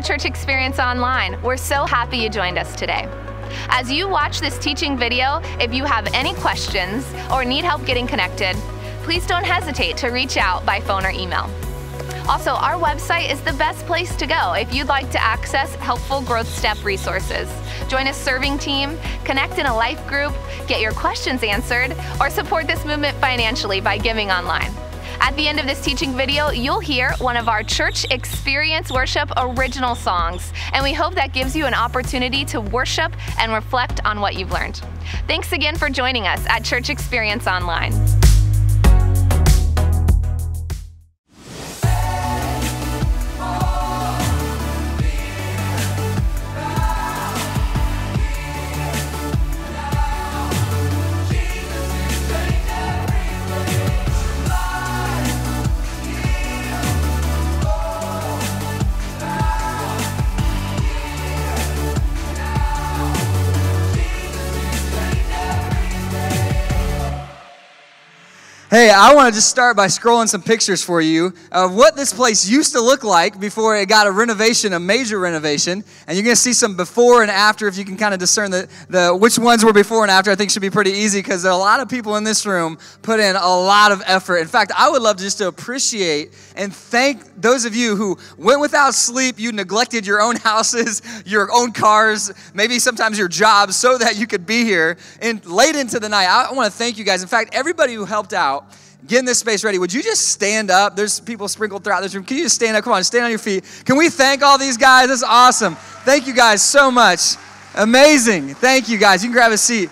to Church Experience Online. We're so happy you joined us today. As you watch this teaching video, if you have any questions or need help getting connected, please don't hesitate to reach out by phone or email. Also, our website is the best place to go if you'd like to access helpful growth step resources, join a serving team, connect in a life group, get your questions answered, or support this movement financially by giving online. At the end of this teaching video, you'll hear one of our Church Experience Worship original songs, and we hope that gives you an opportunity to worship and reflect on what you've learned. Thanks again for joining us at Church Experience Online. Hey, I want to just start by scrolling some pictures for you of what this place used to look like before it got a renovation, a major renovation. And you're going to see some before and after. If you can kind of discern which ones were before and after, I think should be pretty easy because there are a lot of people in this room put in a lot of effort. In fact, I would love just to appreciate and thank those of you who went without sleep. You neglected your own houses, your own cars, maybe sometimes your jobs so that you could be here. And late into the night, I want to thank you guys. In fact, everybody who helped out getting this space ready, would you just stand up? There's people sprinkled throughout this room. Can you just stand up? Come on, stand on your feet. Can we thank all these guys? That's awesome. Thank you guys so much. Amazing. Thank you guys. You can grab a seat.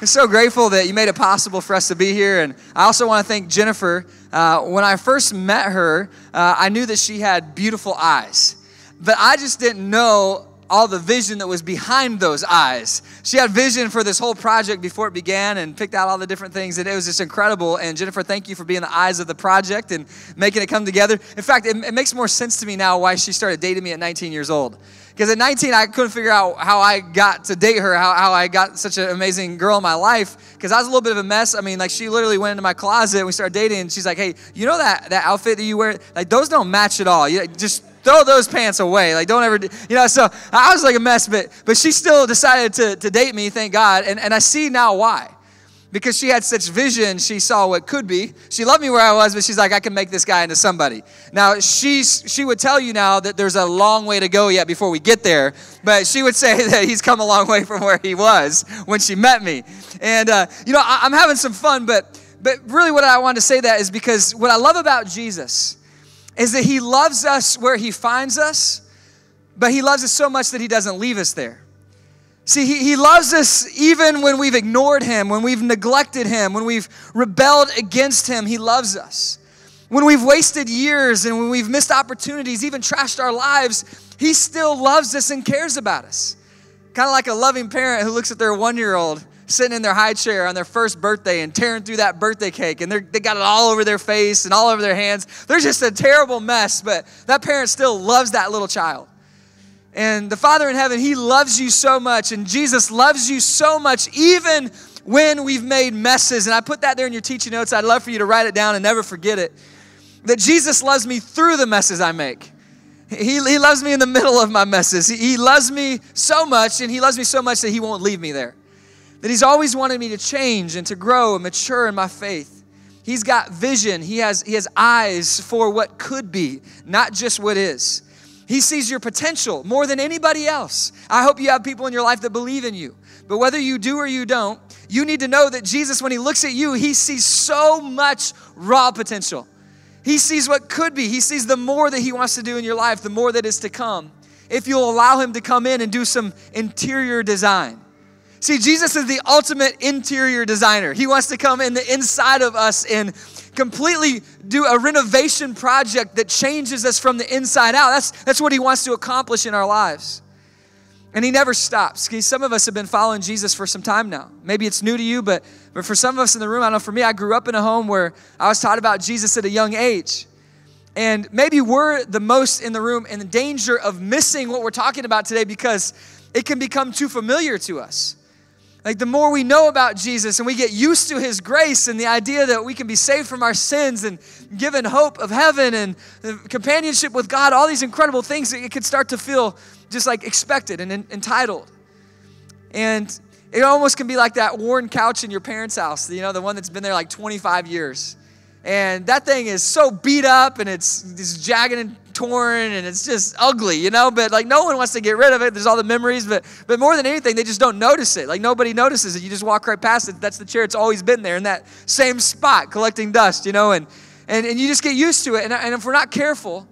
I'm so grateful that you made it possible for us to be here. And I also want to thank Jennifer. When I first met her, I knew that she had beautiful eyes. But I just didn't know all the vision that was behind those eyes. She had vision for this whole project before it began and picked out all the different things, and it was just incredible. And Jennifer, thank you for being the eyes of the project and making it come together. In fact, it makes more sense to me now why she started dating me at 19 years old. Because at 19, I couldn't figure out how I got to date her, how I got such an amazing girl in my life, because I was a little bit of a mess. I mean, like, she literally went into my closet and we started dating, and she's like, hey, you know that outfit that you wear? Like, those don't match at all. You just throw those pants away. Like, don't ever, so I was like a mess, but she still decided to date me, thank God, and I see now why. Because she had such vision, she saw what could be. She loved me where I was, but she's like, I can make this guy into somebody. Now, she would tell you now that there's a long way to go yet before we get there, but she would say that he's come a long way from where he was when she met me. And, I'm having some fun, but really what I wanted to say that is because what I love about Jesus is that he loves us where he finds us, but he loves us so much that he doesn't leave us there. See, he loves us even when we've ignored him, when we've neglected him, when we've rebelled against him. He loves us. When we've wasted years and when we've missed opportunities, even trashed our lives, he still loves us and cares about us. Kind of like a loving parent who looks at their 1-year-old sitting in their high chair on their first birthday and tearing through that birthday cake, and they got it all over their face and all over their hands. They're just a terrible mess, but that parent still loves that little child. And the Father in heaven, he loves you so much, and Jesus loves you so much even when we've made messes. And I put that there in your teaching notes. I'd love for you to write it down and never forget it. That Jesus loves me through the messes I make. He loves me in the middle of my messes. He loves me so much, and he loves me so much that he won't leave me there. That he's always wanted me to change and to grow and mature in my faith. He's got vision. He has eyes for what could be, not just what is. He sees your potential more than anybody else. I hope you have people in your life that believe in you. But whether you do or you don't, you need to know that Jesus, when he looks at you, he sees so much raw potential. He sees what could be. He sees the more that he wants to do in your life, the more that is to come, if you'll allow him to come in and do some interior design. See, Jesus is the ultimate interior designer. He wants to come in the inside of us and completely do a renovation project that changes us from the inside out. That's what he wants to accomplish in our lives. And he never stops. See, some of us have been following Jesus for some time now. Maybe it's new to you, but for some of us in the room, I know for me, I grew up in a home where I was taught about Jesus at a young age. And maybe we're the most in the room in the danger of missing what we're talking about today because it can become too familiar to us. Like the more we know about Jesus and we get used to his grace and the idea that we can be saved from our sins and given hope of heaven and companionship with God, all these incredible things, it can start to feel just like expected and entitled. And it almost can be like that worn couch in your parents' house, you know, the one that's been there like 25 years. And that thing is so beat up and it's jagged and torn and it's just ugly, you know, but like no one wants to get rid of it. There's all the memories, but more than anything, they just don't notice it. Like nobody notices it. You just walk right past it. That's the chair. It's always been there in that same spot collecting dust, you know, and you just get used to it. And if we're not careful,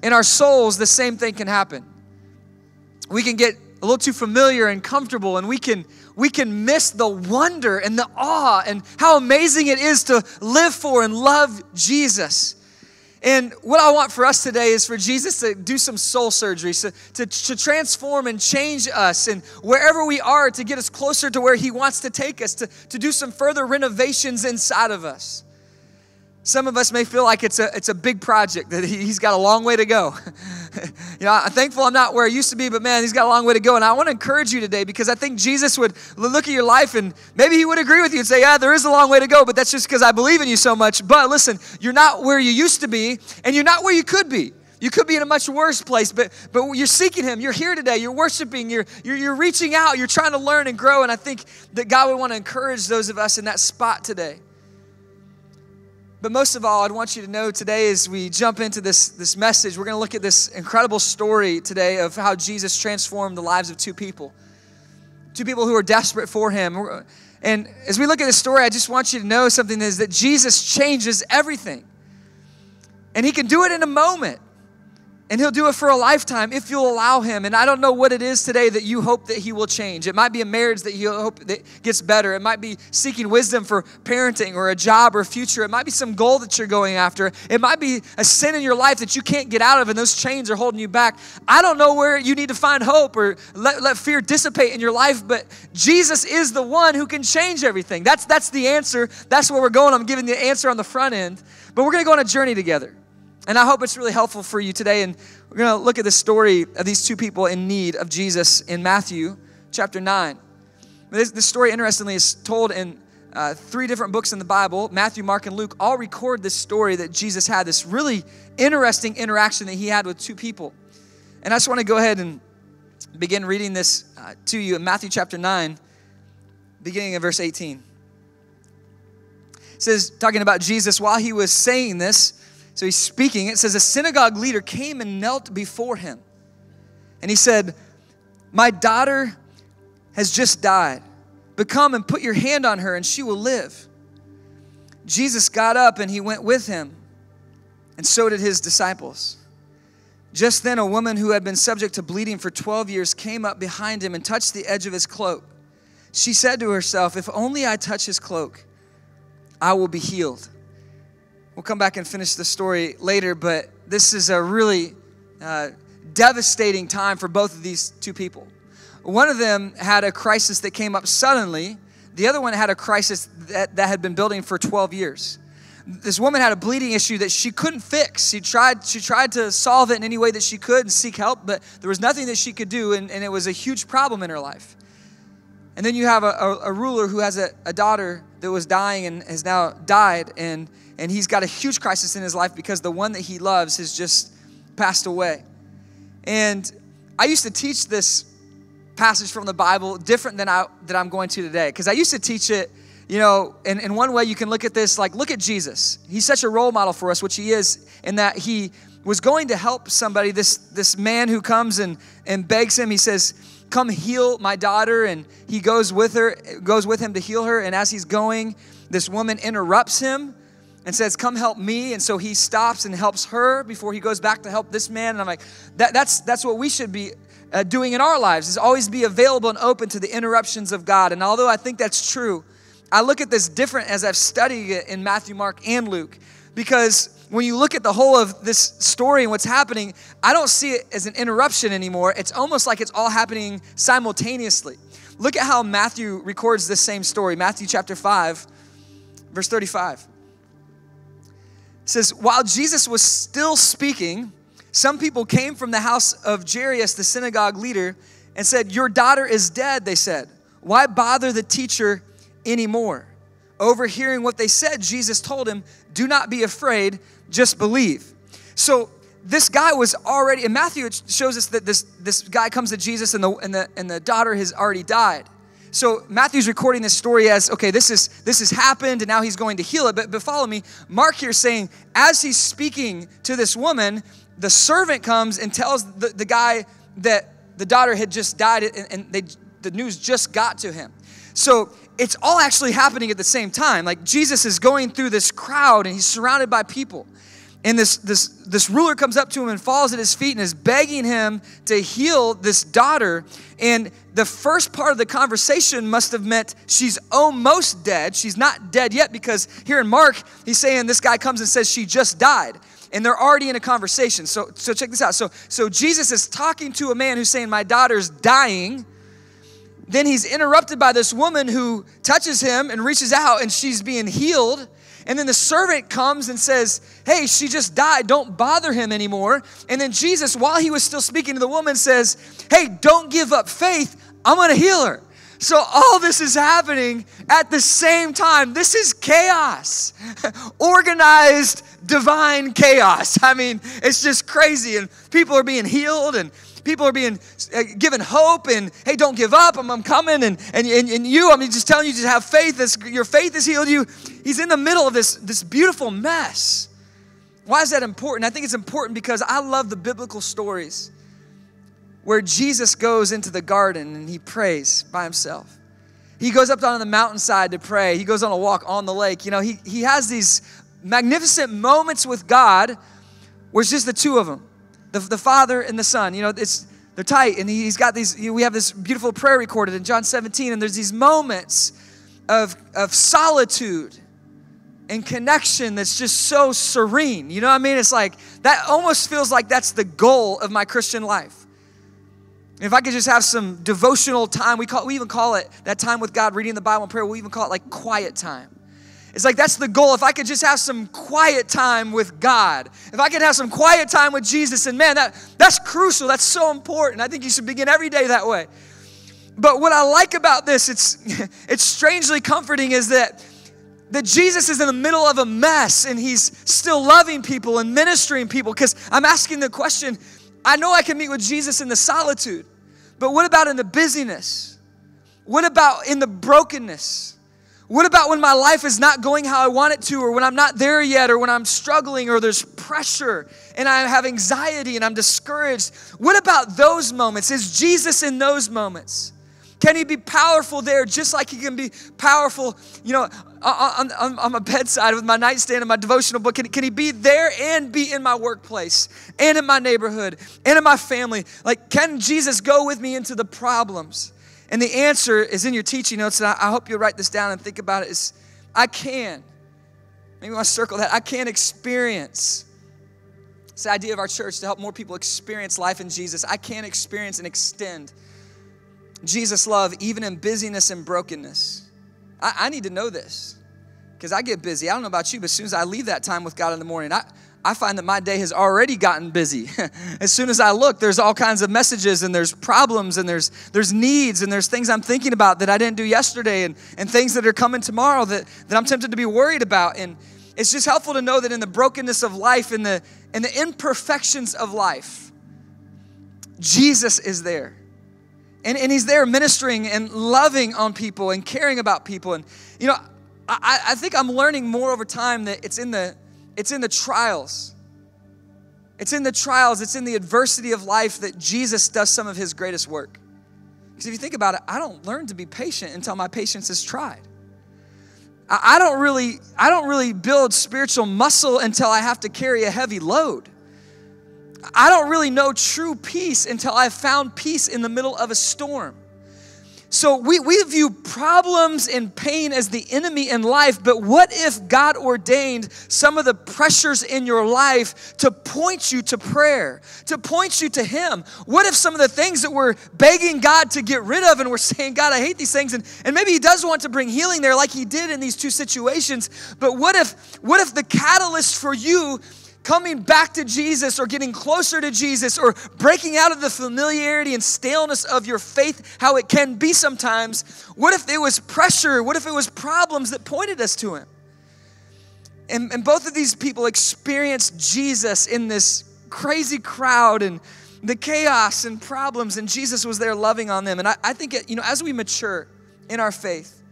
in our souls, the same thing can happen. We can get a little too familiar and comfortable, and we can miss the wonder and the awe and how amazing it is to live for and love Jesus. And what I want for us today is for Jesus to do some soul surgery, so to transform and change us, and wherever we are, to get us closer to where he wants to take us, to do some further renovations inside of us. Some of us may feel like it's a big project, that he's got a long way to go. You know, I'm thankful I'm not where I used to be, but man, he's got a long way to go. And I want to encourage you today, because I think Jesus would look at your life and maybe he would agree with you and say, yeah, there is a long way to go, but that's just because I believe in you so much. But listen, you're not where you used to be, and you're not where you could be. You could be in a much worse place, but you're seeking him. You're here today. You're worshiping. You're reaching out. You're trying to learn and grow. And I think that God would want to encourage those of us in that spot today. But most of all, I'd want you to know today, as we jump into this message, we're going to look at this incredible story today of how Jesus transformed the lives of two people who are desperate for him. And as we look at this story, I just want you to know something, is that Jesus changes everything. And he can do it in a moment. And he'll do it for a lifetime if you'll allow him. And I don't know what it is today that you hope that he will change. It might be a marriage that you hope that gets better. It might be seeking wisdom for parenting or a job or a future. It might be some goal that you're going after. It might be a sin in your life that you can't get out of, and those chains are holding you back. I don't know where you need to find hope or let fear dissipate in your life, but Jesus is the one who can change everything. That's the answer. That's where we're going. I'm giving the answer on the front end. But we're going to go on a journey together. And I hope it's really helpful for you today. And we're going to look at the story of these two people in need of Jesus in Matthew chapter 9. This story, interestingly, is told in 3 different books in the Bible. Matthew, Mark, and Luke all record this story that Jesus had, this really interesting interaction that he had with two people. And I just want to go ahead and begin reading this to you in Matthew chapter 9, beginning in verse 18. It says, talking about Jesus, while he was saying this, so he's speaking, it says, a synagogue leader came and knelt before him. And he said, my daughter has just died, but come and put your hand on her and she will live. Jesus got up and he went with him, and so did his disciples. Just then a woman who had been subject to bleeding for 12 years came up behind him and touched the edge of his cloak. She said to herself, if only I touch his cloak, I will be healed. We'll come back and finish the story later, but this is a really devastating time for both of these two people. One of them had a crisis that came up suddenly. The other one had a crisis that had been building for 12 years. This woman had a bleeding issue that she couldn't fix. She tried to solve it in any way that she could and seek help, but there was nothing that she could do, and it was a huge problem in her life. And then you have a ruler who has a daughter that was dying and has now died, and he's got a huge crisis in his life because the one that he loves has just passed away. And I used to teach this passage from the Bible different than I'm going to today, because I used to teach it, you know, in one way you can look at this like, look at Jesus. He's such a role model for us, which he is, in that he was going to help somebody, this man who comes and begs him. He says, come heal my daughter, and he goes with him to heal her. And as he's going, this woman interrupts him and says, come help me. And so he stops and helps her before he goes back to help this man. And I'm like, that's what we should be doing in our lives, is always be available and open to the interruptions of God. And although I think that's true, I look at this different as I've studied it in Matthew, Mark, and Luke. Because when you look at the whole of this story and what's happening, I don't see it as an interruption anymore. It's almost like it's all happening simultaneously. Look at how Matthew records this same story. Matthew chapter 5, verse 35. It says, while Jesus was still speaking, some people came from the house of Jairus, the synagogue leader, and said, your daughter is dead, they said. Why bother the teacher anymore? Overhearing what they said, Jesus told him, do not be afraid, just believe. So this guy was already, in Matthew it shows us that this guy comes to Jesus and the daughter has already died. So Matthew's recording this story as, okay, this has happened and now he's going to heal it. But follow me, Mark here is saying, as he's speaking to this woman, the servant comes and tells the guy that the daughter had just died and the news just got to him. So it's all actually happening at the same time. Like Jesus is going through this crowd and he's surrounded by people. And this ruler comes up to him and falls at his feet and is begging him to heal this daughter. And the first part of the conversation must have meant she's almost dead. She's not dead yet, because here in Mark, he's saying this guy comes and says she just died. And they're already in a conversation. So check this out. So Jesus is talking to a man who's saying, my daughter's dying. Then he's interrupted by this woman who touches him and reaches out and she's being healed. And then the servant comes and says, hey, she just died. Don't bother him anymore. And then Jesus, while he was still speaking to the woman, says, hey, don't give up faith. I'm going to heal her. So all this is happening at the same time. This is chaos. Organized, divine chaos. I mean, it's just crazy. And people are being healed and people are being given hope and, hey, don't give up. I'm coming. And you, I'm just telling you, just have faith. Your faith has healed you. He's in the middle of this beautiful mess. Why is that important? I think it's important because I love the biblical stories where Jesus goes into the garden and he prays by himself. He goes up on the mountainside to pray. He goes on a walk on the lake. You know, he has these magnificent moments with God where it's just the two of them. The Father and the Son, you know, they're tight, and he's got these. We have this beautiful prayer recorded in John 17, and there's these moments of solitude and connection that's just so serene. You know what I mean? It's like that almost feels like that's the goal of my Christian life. If I could just have some devotional time, we even call it that time with God, reading the Bible and prayer. We even call it like quiet time. It's like that's the goal. If I could just have some quiet time with God, if I could have some quiet time with Jesus, and man, that's crucial. That's so important. I think you should begin every day that way. But what I like about this, it's strangely comforting, is that Jesus is in the middle of a mess and he's still loving people and ministering people. Because I'm asking the question, I know I can meet with Jesus in the solitude, but what about in the busyness? What about in the brokenness? What about when my life is not going how I want it to, or when I'm not there yet, or when I'm struggling, or there's pressure and I have anxiety and I'm discouraged? What about those moments? Is Jesus in those moments? Can he be powerful there just like he can be powerful, you know, on my bedside with my nightstand and my devotional book? Can he be there and be in my workplace and in my neighborhood and in my family? Like, can Jesus go with me into the problems? And the answer is in your teaching notes, and I hope you'll write this down and think about it, is I can. Maybe you want to circle that. I can experience. It's the idea of our church to help more people experience life in Jesus. I can experience and extend Jesus' love even in busyness and brokenness. I need to know this because I get busy. I don't know about you, but as soon as I leave that time with God in the morning, I find that my day has already gotten busy. As soon as I look, there's all kinds of messages and there's problems and there's needs and there's things I'm thinking about that I didn't do yesterday and things that are coming tomorrow that I'm tempted to be worried about. And it's just helpful to know that in the brokenness of life, in the imperfections of life, Jesus is there. And he's there ministering and loving on people and caring about people. And, you know, I think I'm learning more over time that it's in the trials. It's in the trials, it's in the adversity of life that Jesus does some of his greatest work. Because if you think about it, I don't learn to be patient until my patience is tried. I don't really build spiritual muscle until I have to carry a heavy load. I don't really know true peace until I've found peace in the middle of a storm. So we view problems and pain as the enemy in life, but what if God ordained some of the pressures in your life to point you to prayer, to point you to him? What if some of the things that we're begging God to get rid of and we're saying, God, I hate these things, and maybe he does want to bring healing there like he did in these two situations, but what if the catalyst for you coming back to Jesus or getting closer to Jesus or breaking out of the familiarity and staleness of your faith, how it can be sometimes, what if it was pressure? What if it was problems that pointed us to him? And both of these people experienced Jesus in this crazy crowd and the chaos and problems, and Jesus was there loving on them. And I think, as we mature in our faith,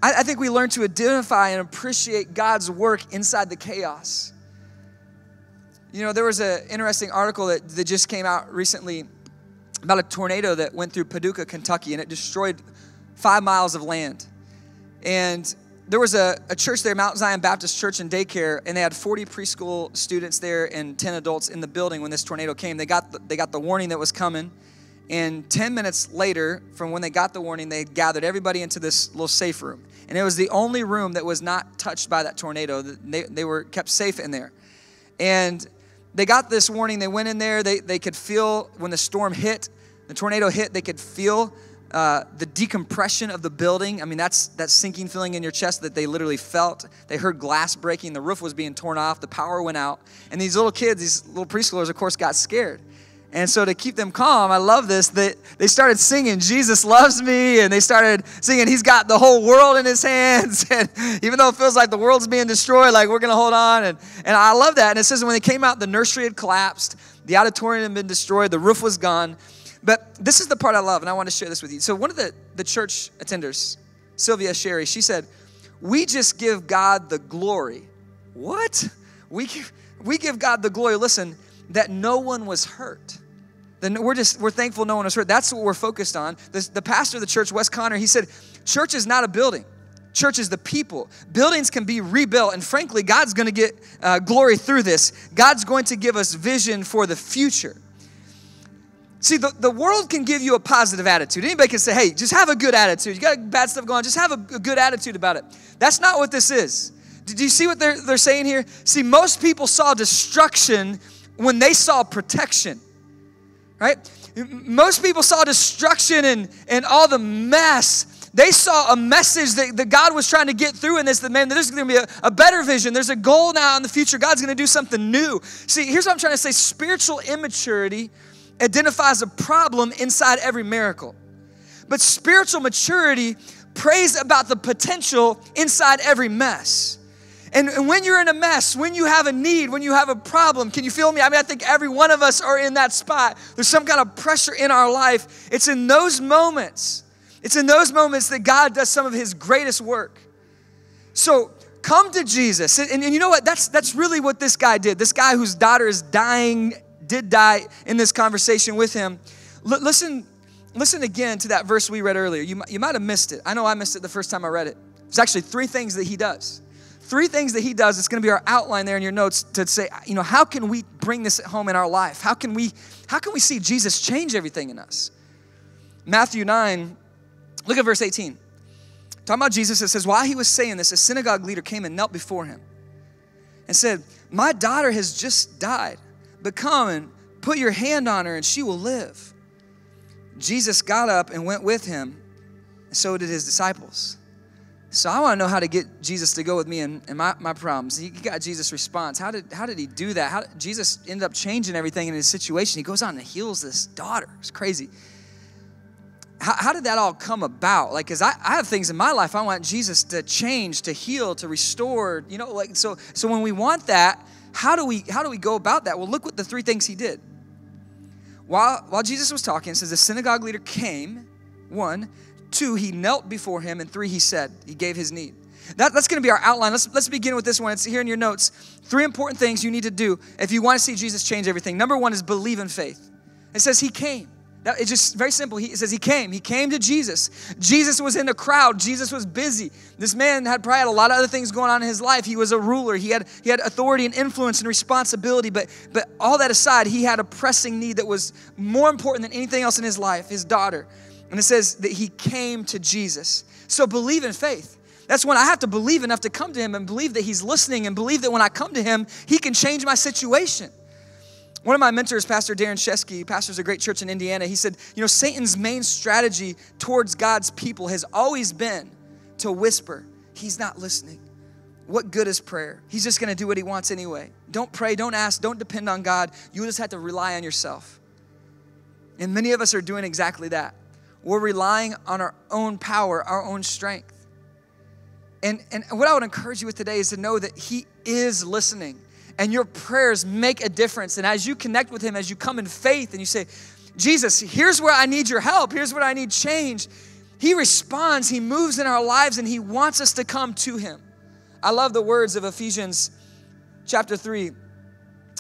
I think we learn to identify and appreciate God's work inside the chaos. There was an interesting article that just came out recently about a tornado that went through Paducah, Kentucky, and it destroyed 5 miles of land. And there was a church there, Mount Zion Baptist Church and Daycare, and they had 40 preschool students there and 10 adults in the building when this tornado came. They got the warning that was coming, and 10 minutes later from when they got the warning, they gathered everybody into this little safe room. And it was the only room that was not touched by that tornado. They were kept safe in there. And they got this warning. They went in there. They could feel when the storm hit, the tornado hit, they could feel the decompression of the building. I mean, that's that sinking feeling in your chest that they literally felt. They heard glass breaking. The roof was being torn off. The power went out. And these little kids, these little preschoolers, of course, got scared. And so to keep them calm, I love this, that they started singing, Jesus loves me, and they started singing, he's got the whole world in his hands, and even though it feels like the world's being destroyed, like we're going to hold on, and I love that. And it says when they came out, the nursery had collapsed, the auditorium had been destroyed, the roof was gone, but this is the part I love, and I want to share this with you. So one of the church attenders, Sylvia Sherry, she said, we just give God the glory. What? We give God the glory, listen, that no one was hurt. Then we're thankful no one was hurt. That's what we're focused on. The pastor of the church, Wes Connor, he said, church is not a building. Church is the people. Buildings can be rebuilt, and frankly, God's going to get glory through this. God's going to give us vision for the future. See, the world can give you a positive attitude. Anybody can say, hey, just have a good attitude. You got bad stuff going on, just have a good attitude about it. That's not what this is. Do you see what they're saying here? See, most people saw destruction when they saw protection. Right? Most people saw destruction and all the mess. They saw a message that God was trying to get through in this, that man, there's going to be a better vision. There's a goal now in the future. God's going to do something new. See, here's what I'm trying to say. Spiritual immaturity identifies a problem inside every miracle. But spiritual maturity prays about the potential inside every mess. And when you're in a mess, when you have a need, when you have a problem, can you feel me? I mean, I think every one of us are in that spot. There's some kind of pressure in our life. It's in those moments that God does some of his greatest work. So come to Jesus. And you know what? That's really what this guy did. This guy whose daughter is did die in this conversation with him. Listen again to that verse we read earlier. You might have missed it. I know I missed it the first time I read it. There's actually 3 things that he does. 3 things that he does. It's going to be our outline there in your notes to say, how can we bring this home in our life? How can we see Jesus change everything in us? Matthew 9, look at verse 18. Talking about Jesus, it says, while he was saying this, a synagogue leader came and knelt before him and said, my daughter has just died, but come and put your hand on her and she will live. Jesus got up and went with him, and so did his disciples. So I want to know how to get Jesus to go with me in my problems. He got Jesus' response. How did he do that? Jesus ended up changing everything in his situation. He goes on and heals this daughter. It's crazy. How did that all come about? Like, because I have things in my life I want Jesus to change, to heal, to restore. So when we want that, how do we go about that? Well, look what the 3 things he did. While Jesus was talking, it says the synagogue leader came, 1. 2, he knelt before him, and 3, he gave his need. That's going to be our outline. Let's begin with this one. It's here in your notes. 3 important things you need to do if you want to see Jesus change everything. Number 1 is believe in faith. It says he came. It's just very simple. It says he came. He came to Jesus. Jesus was in the crowd. Jesus was busy. This man probably had a lot of other things going on in his life. He was a ruler. He had authority and influence and responsibility. But all that aside, he had a pressing need that was more important than anything else in his life, his daughter. And it says that he came to Jesus. So believe in faith. That's when I have to believe enough to come to him and believe that he's listening and believe that when I come to him, he can change my situation. One of my mentors, Pastor Darren Shesky, he pastors a great church in Indiana. He said, Satan's main strategy towards God's people has always been to whisper, he's not listening. what good is prayer? He's just going to do what he wants anyway. Don't pray, don't ask, don't depend on God. You just have to rely on yourself. And many of us are doing exactly that. We're relying on our own power, our own strength. And what I would encourage you with today is to know that he is listening. And your prayers make a difference. And as you connect with him, as you come in faith and you say, Jesus, here's where I need your help. Here's where I need change. He responds, he moves in our lives, and he wants us to come to him. I love the words of Ephesians chapter 3,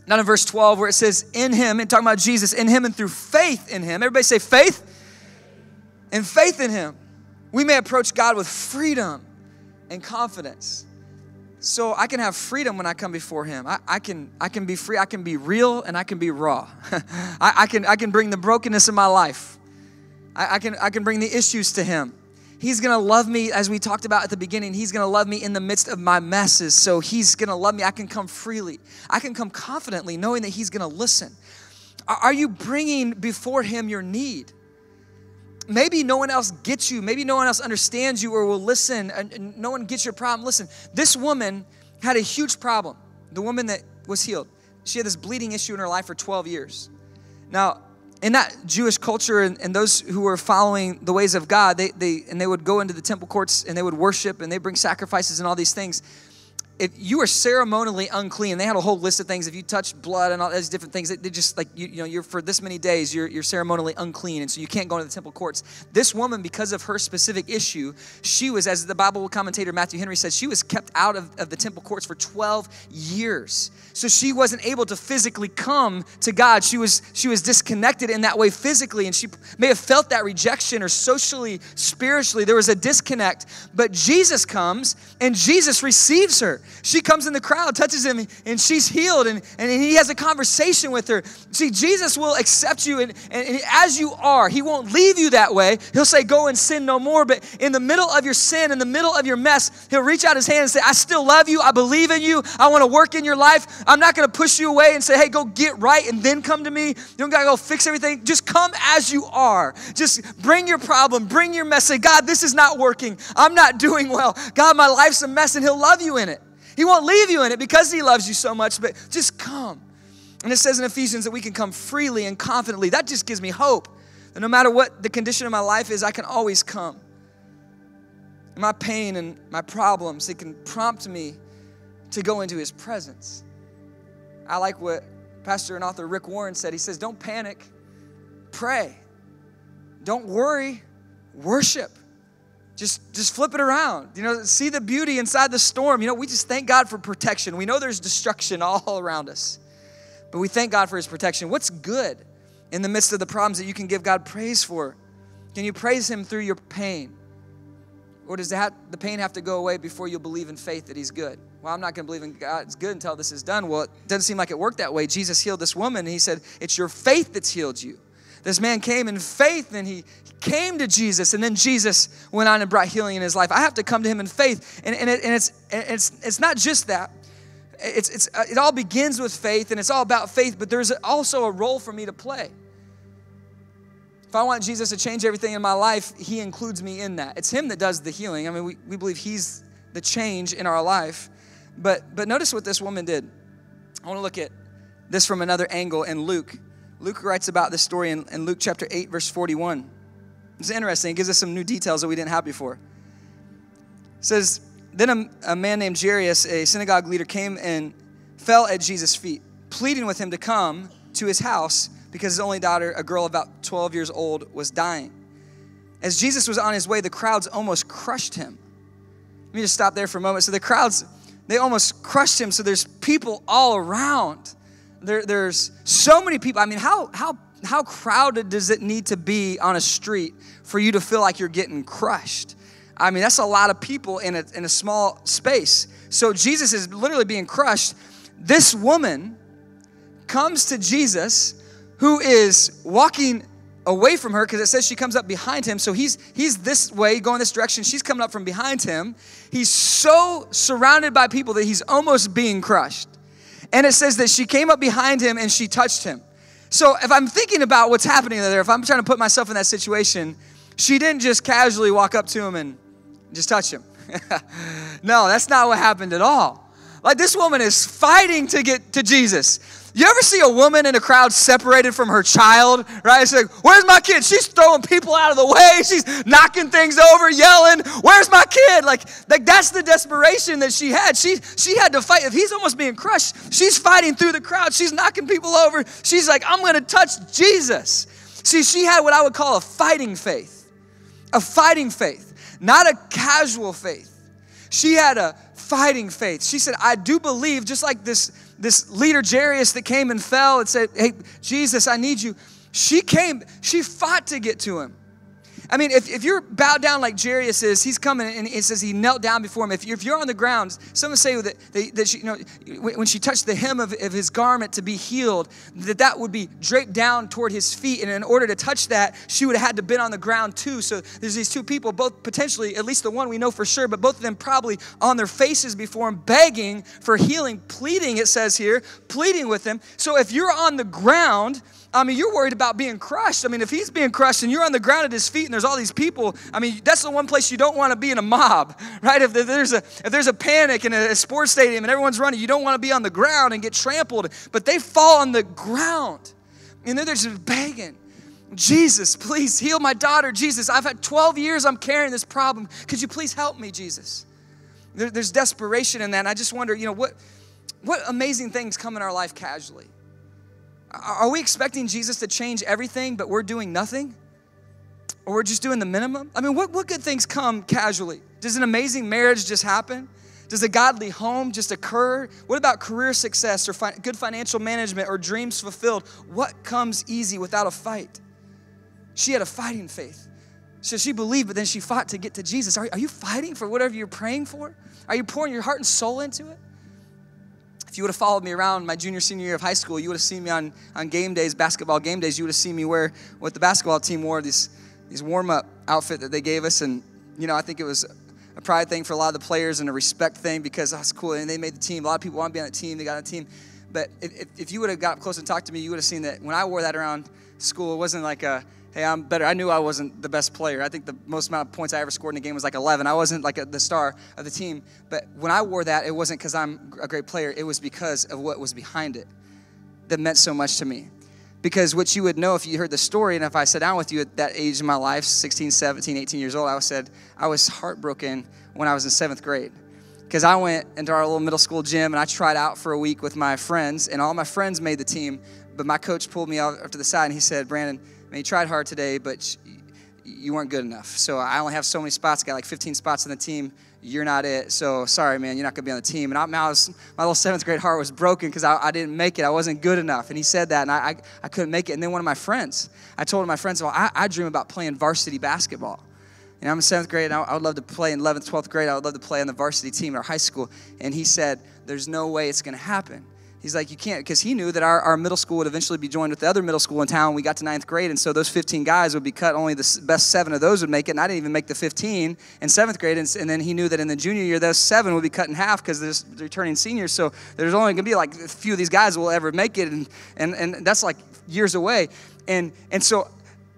not in verse 12, where it says, in him, and talking about Jesus, in him and through faith in him. Everybody say faith. And faith in him, we may approach God with freedom and confidence. So I can have freedom when I come before him. I can be free, I can be real, and I can be raw. I can bring the brokenness in my life. I can bring the issues to him. He's gonna love me, as we talked about at the beginning, he's gonna love me in the midst of my messes. So he's gonna love me. I can come freely. I can come confidently knowing that he's gonna listen. Are you bringing before him your need? Maybe no one else gets you. Maybe no one else understands you or will listen. And no one gets your problem. Listen, this woman had a huge problem. The woman that was healed. She had this bleeding issue in her life for 12 years. Now, in that Jewish culture and those who were following the ways of God, they would go into the temple courts and they would worship and they bring sacrifices and all these things. If you were ceremonially unclean, they had a whole list of things. If you touched blood and all these different things, they just like, you're for this many days, you're ceremonially unclean. And so you can't go into the temple courts. This woman, because of her specific issue, she was, as the Bible commentator Matthew Henry says, she was kept out of the temple courts for 12 years. So she wasn't able to physically come to God. She was disconnected in that way physically. And she may have felt that rejection, or socially, spiritually, there was a disconnect. But Jesus comes and Jesus receives her. She comes in the crowd, touches him, and she's healed, and he has a conversation with her. See, Jesus will accept you and as you are. He won't leave you that way. He'll say, go and sin no more. But in the middle of your sin, in the middle of your mess, he'll reach out his hand and say, I still love you. I believe in you. I want to work in your life. I'm not going to push you away and say, hey, go get right and then come to me. You don't got to go fix everything. Just come as you are. Just bring your problem, bring your mess. Say, God, this is not working. I'm not doing well. God, my life's a mess, and he'll love you in it. He won't leave you in it because he loves you so much, but just come. And it says in Ephesians that we can come freely and confidently. That just gives me hope that no matter what the condition of my life is, I can always come. And my pain and my problems, it can prompt me to go into his presence. I like what pastor and author Rick Warren said. He says, don't panic, pray. Don't worry, worship. Just flip it around. See the beauty inside the storm. We just thank God for protection. We know there's destruction all around us, but we thank God for his protection. What's good in the midst of the problems that you can give God praise for? Can you praise him through your pain? Or does the pain have to go away before you'll believe in faith that he's good? Well, I'm not going to believe in God's good until this is done. Well, it doesn't seem like it worked that way. Jesus healed this woman, and he said, it's your faith that's healed you. This man came in faith, and he came to Jesus, and then Jesus went on and brought healing in his life. I have to come to him in faith, and it's not just that. It all begins with faith, and it's all about faith, but there's also a role for me to play. If I want Jesus to change everything in my life, he includes me in that. It's him that does the healing. I mean, we believe he's the change in our life. But notice what this woman did. I want to look at this from another angle in Luke. Luke writes about this story in Luke chapter 8, verse 41. It's interesting. It gives us some new details that we didn't have before. It says, then a man named Jairus, a synagogue leader, came and fell at Jesus' feet, pleading with him to come to his house because his only daughter, a girl about 12 years old, was dying. As Jesus was on his way, the crowds almost crushed him. Let me just stop there for a moment. So the crowds, they almost crushed him. So there's people all around. There's so many people. I mean, how crowded does it need to be on a street for you to feel like you're getting crushed? I mean, that's a lot of people in a small space. So Jesus is literally being crushed. This woman comes to Jesus, who is walking away from her, because it says she comes up behind him. So he's this way, going this direction. She's coming up from behind him. He's so surrounded by people that he's almost being crushed. And it says that she came up behind him and she touched him. So if I'm thinking about what's happening there, if I'm trying to put myself in that situation, she didn't just casually walk up to him and just touch him. No, that's not what happened at all. Like, this woman is fighting to get to Jesus. You ever see a woman in a crowd separated from her child, right? It's like, where's my kid? She's throwing people out of the way. She's knocking things over, yelling, where's my kid? Like that's the desperation that she had. She had to fight. If he's almost being crushed, she's fighting through the crowd. She's knocking people over. She's like, I'm going to touch Jesus. See, she had what I would call a fighting faith. A fighting faith, not a casual faith. She had a fighting faith. She said, I do believe, just like this leader Jairus that came and fell and said, hey, Jesus, I need you. She fought to get to him. I mean, if you're bowed down like Jairus is, he's coming and it says he knelt down before him. If you're on the ground, some say that she, when she touched the hem of his garment to be healed, that would be draped down toward his feet. And in order to touch that, she would have had to been on the ground too. So there's these two people, both potentially, at least the one we know for sure, but both of them probably on their faces before him, begging for healing, pleading, it says here, pleading with him. So if you're on the ground, I mean, you're worried about being crushed. I mean, if he's being crushed and you're on the ground at his feet and there's all these people, I mean, that's the one place you don't want to be in a mob, right? If there's a panic in a sports stadium and everyone's running, you don't want to be on the ground and get trampled. But they fall on the ground and they're just begging, Jesus, please heal my daughter. Jesus, I've had 12 years I'm carrying this problem. Could you please help me, Jesus? There's desperation in that. And I just wonder, what amazing things come in our life casually? Are we expecting Jesus to change everything, but we're doing nothing? Or we're just doing the minimum? I mean, what good things come casually? Does an amazing marriage just happen? Does a godly home just occur? What about career success or good financial management or dreams fulfilled? What comes easy without a fight? She had a fighting faith. So she believed, but then she fought to get to Jesus. Are you fighting for whatever you're praying for? Are you pouring your heart and soul into it? If you would have followed me around my junior, senior year of high school, you would have seen me on game days, basketball game days. You would have seen me wear what the basketball team wore, these warm-up outfit that they gave us. And, I think it was a pride thing for a lot of the players and a respect thing because that's cool. And they made the team. A lot of people want to be on the team. They got on the team. But if you would have got up close and talked to me, you would have seen that when I wore that around school, it wasn't like hey, I'm better. I knew I wasn't the best player. I think the most amount of points I ever scored in a game was like 11. I wasn't like the star of the team. But when I wore that, it wasn't because I'm a great player. It was because of what was behind it that meant so much to me. Because what you would know if you heard the story, and if I sat down with you at that age in my life, 16, 17, 18 years old, I was heartbroken when I was in 7th grade. Because I went into our little middle school gym and I tried out for a week with my friends, and all my friends made the team. But my coach pulled me out to the side and he said, Brandon, you tried hard today, but you weren't good enough. So I only have so many spots. Got like 15 spots on the team. You're not it. So sorry, man, you're not going to be on the team. And my little 7th grade heart was broken because I didn't make it. I wasn't good enough. And he said that, and I couldn't make it. And then one of my friends, I told my friends, well, I dream about playing varsity basketball. And I'm in 7th grade, and I would love to play in 11th, 12th grade. I would love to play on the varsity team at our high school. And he said, there's no way it's going to happen. He's like, you can't, because he knew that our middle school would eventually be joined with the other middle school in town when we got to 9th grade, and so those 15 guys would be cut. Only the best 7 of those would make it, and I didn't even make the 15 in 7th grade, and then he knew that in the junior year, those 7 would be cut in half because there's returning seniors, so there's only going to be like a few of these guys will ever make it, and that's like years away. And so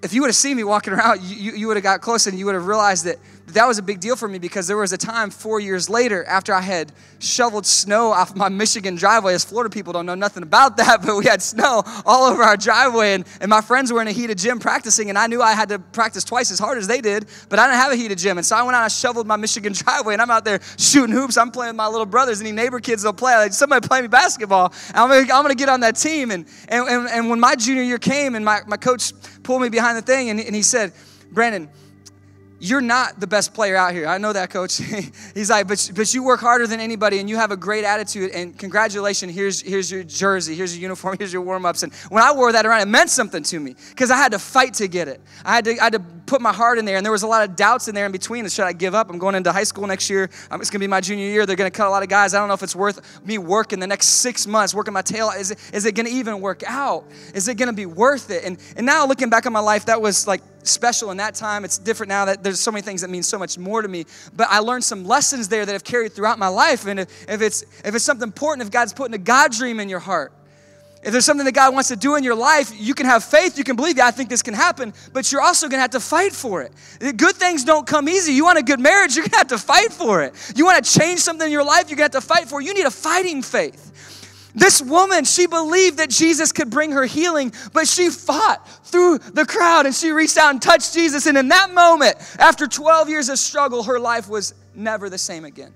if you would have seen me walking around, you would have got close, and you would have realized that was a big deal for me because there was a time 4 years later after I had shoveled snow off my Michigan driveway. As Florida people don't know nothing about that, but we had snow all over our driveway, and my friends were in a heated gym practicing, and I knew I had to practice twice as hard as they did, but I didn't have a heated gym, and so I went out and I shoveled my Michigan driveway, and I'm out there shooting hoops. I'm playing with my little brothers. Any neighbor kids will play. Like, somebody play me basketball. I'm gonna get on that team, and when my junior year came, and my coach pulled me behind the thing, and he said, Brandon, you're not the best player out here. I know that, coach. He's like, but you work harder than anybody, and you have a great attitude, and congratulations, here's your jersey, here's your uniform, here's your warm-ups. And when I wore that around, it meant something to me because I had to fight to get it. I had to put my heart in there, and there was a lot of doubts in there in between. Should I give up? I'm going into high school next year. It's going to be my junior year. They're going to cut a lot of guys. I don't know if it's worth me working the next 6 months, working my tail. Is it going to even work out? Is it going to be worth it? And now looking back on my life, that was like special in that time. It's different now that there's so many things that mean so much more to me. But I learned some lessons there that have carried throughout my life. And if it's something important, if God's putting a God dream in your heart, If there's something that God wants to do in your life, you can have faith, you can believe, I think this can happen, but you're also gonna have to fight for it. Good things don't come easy. You want a good marriage, you're gonna have to fight for it. You wanna change something in your life, you're gonna have to fight for it. You need a fighting faith. This woman, she believed that Jesus could bring her healing, but she fought through the crowd and she reached out and touched Jesus. And in that moment, after 12 years of struggle, her life was never the same again.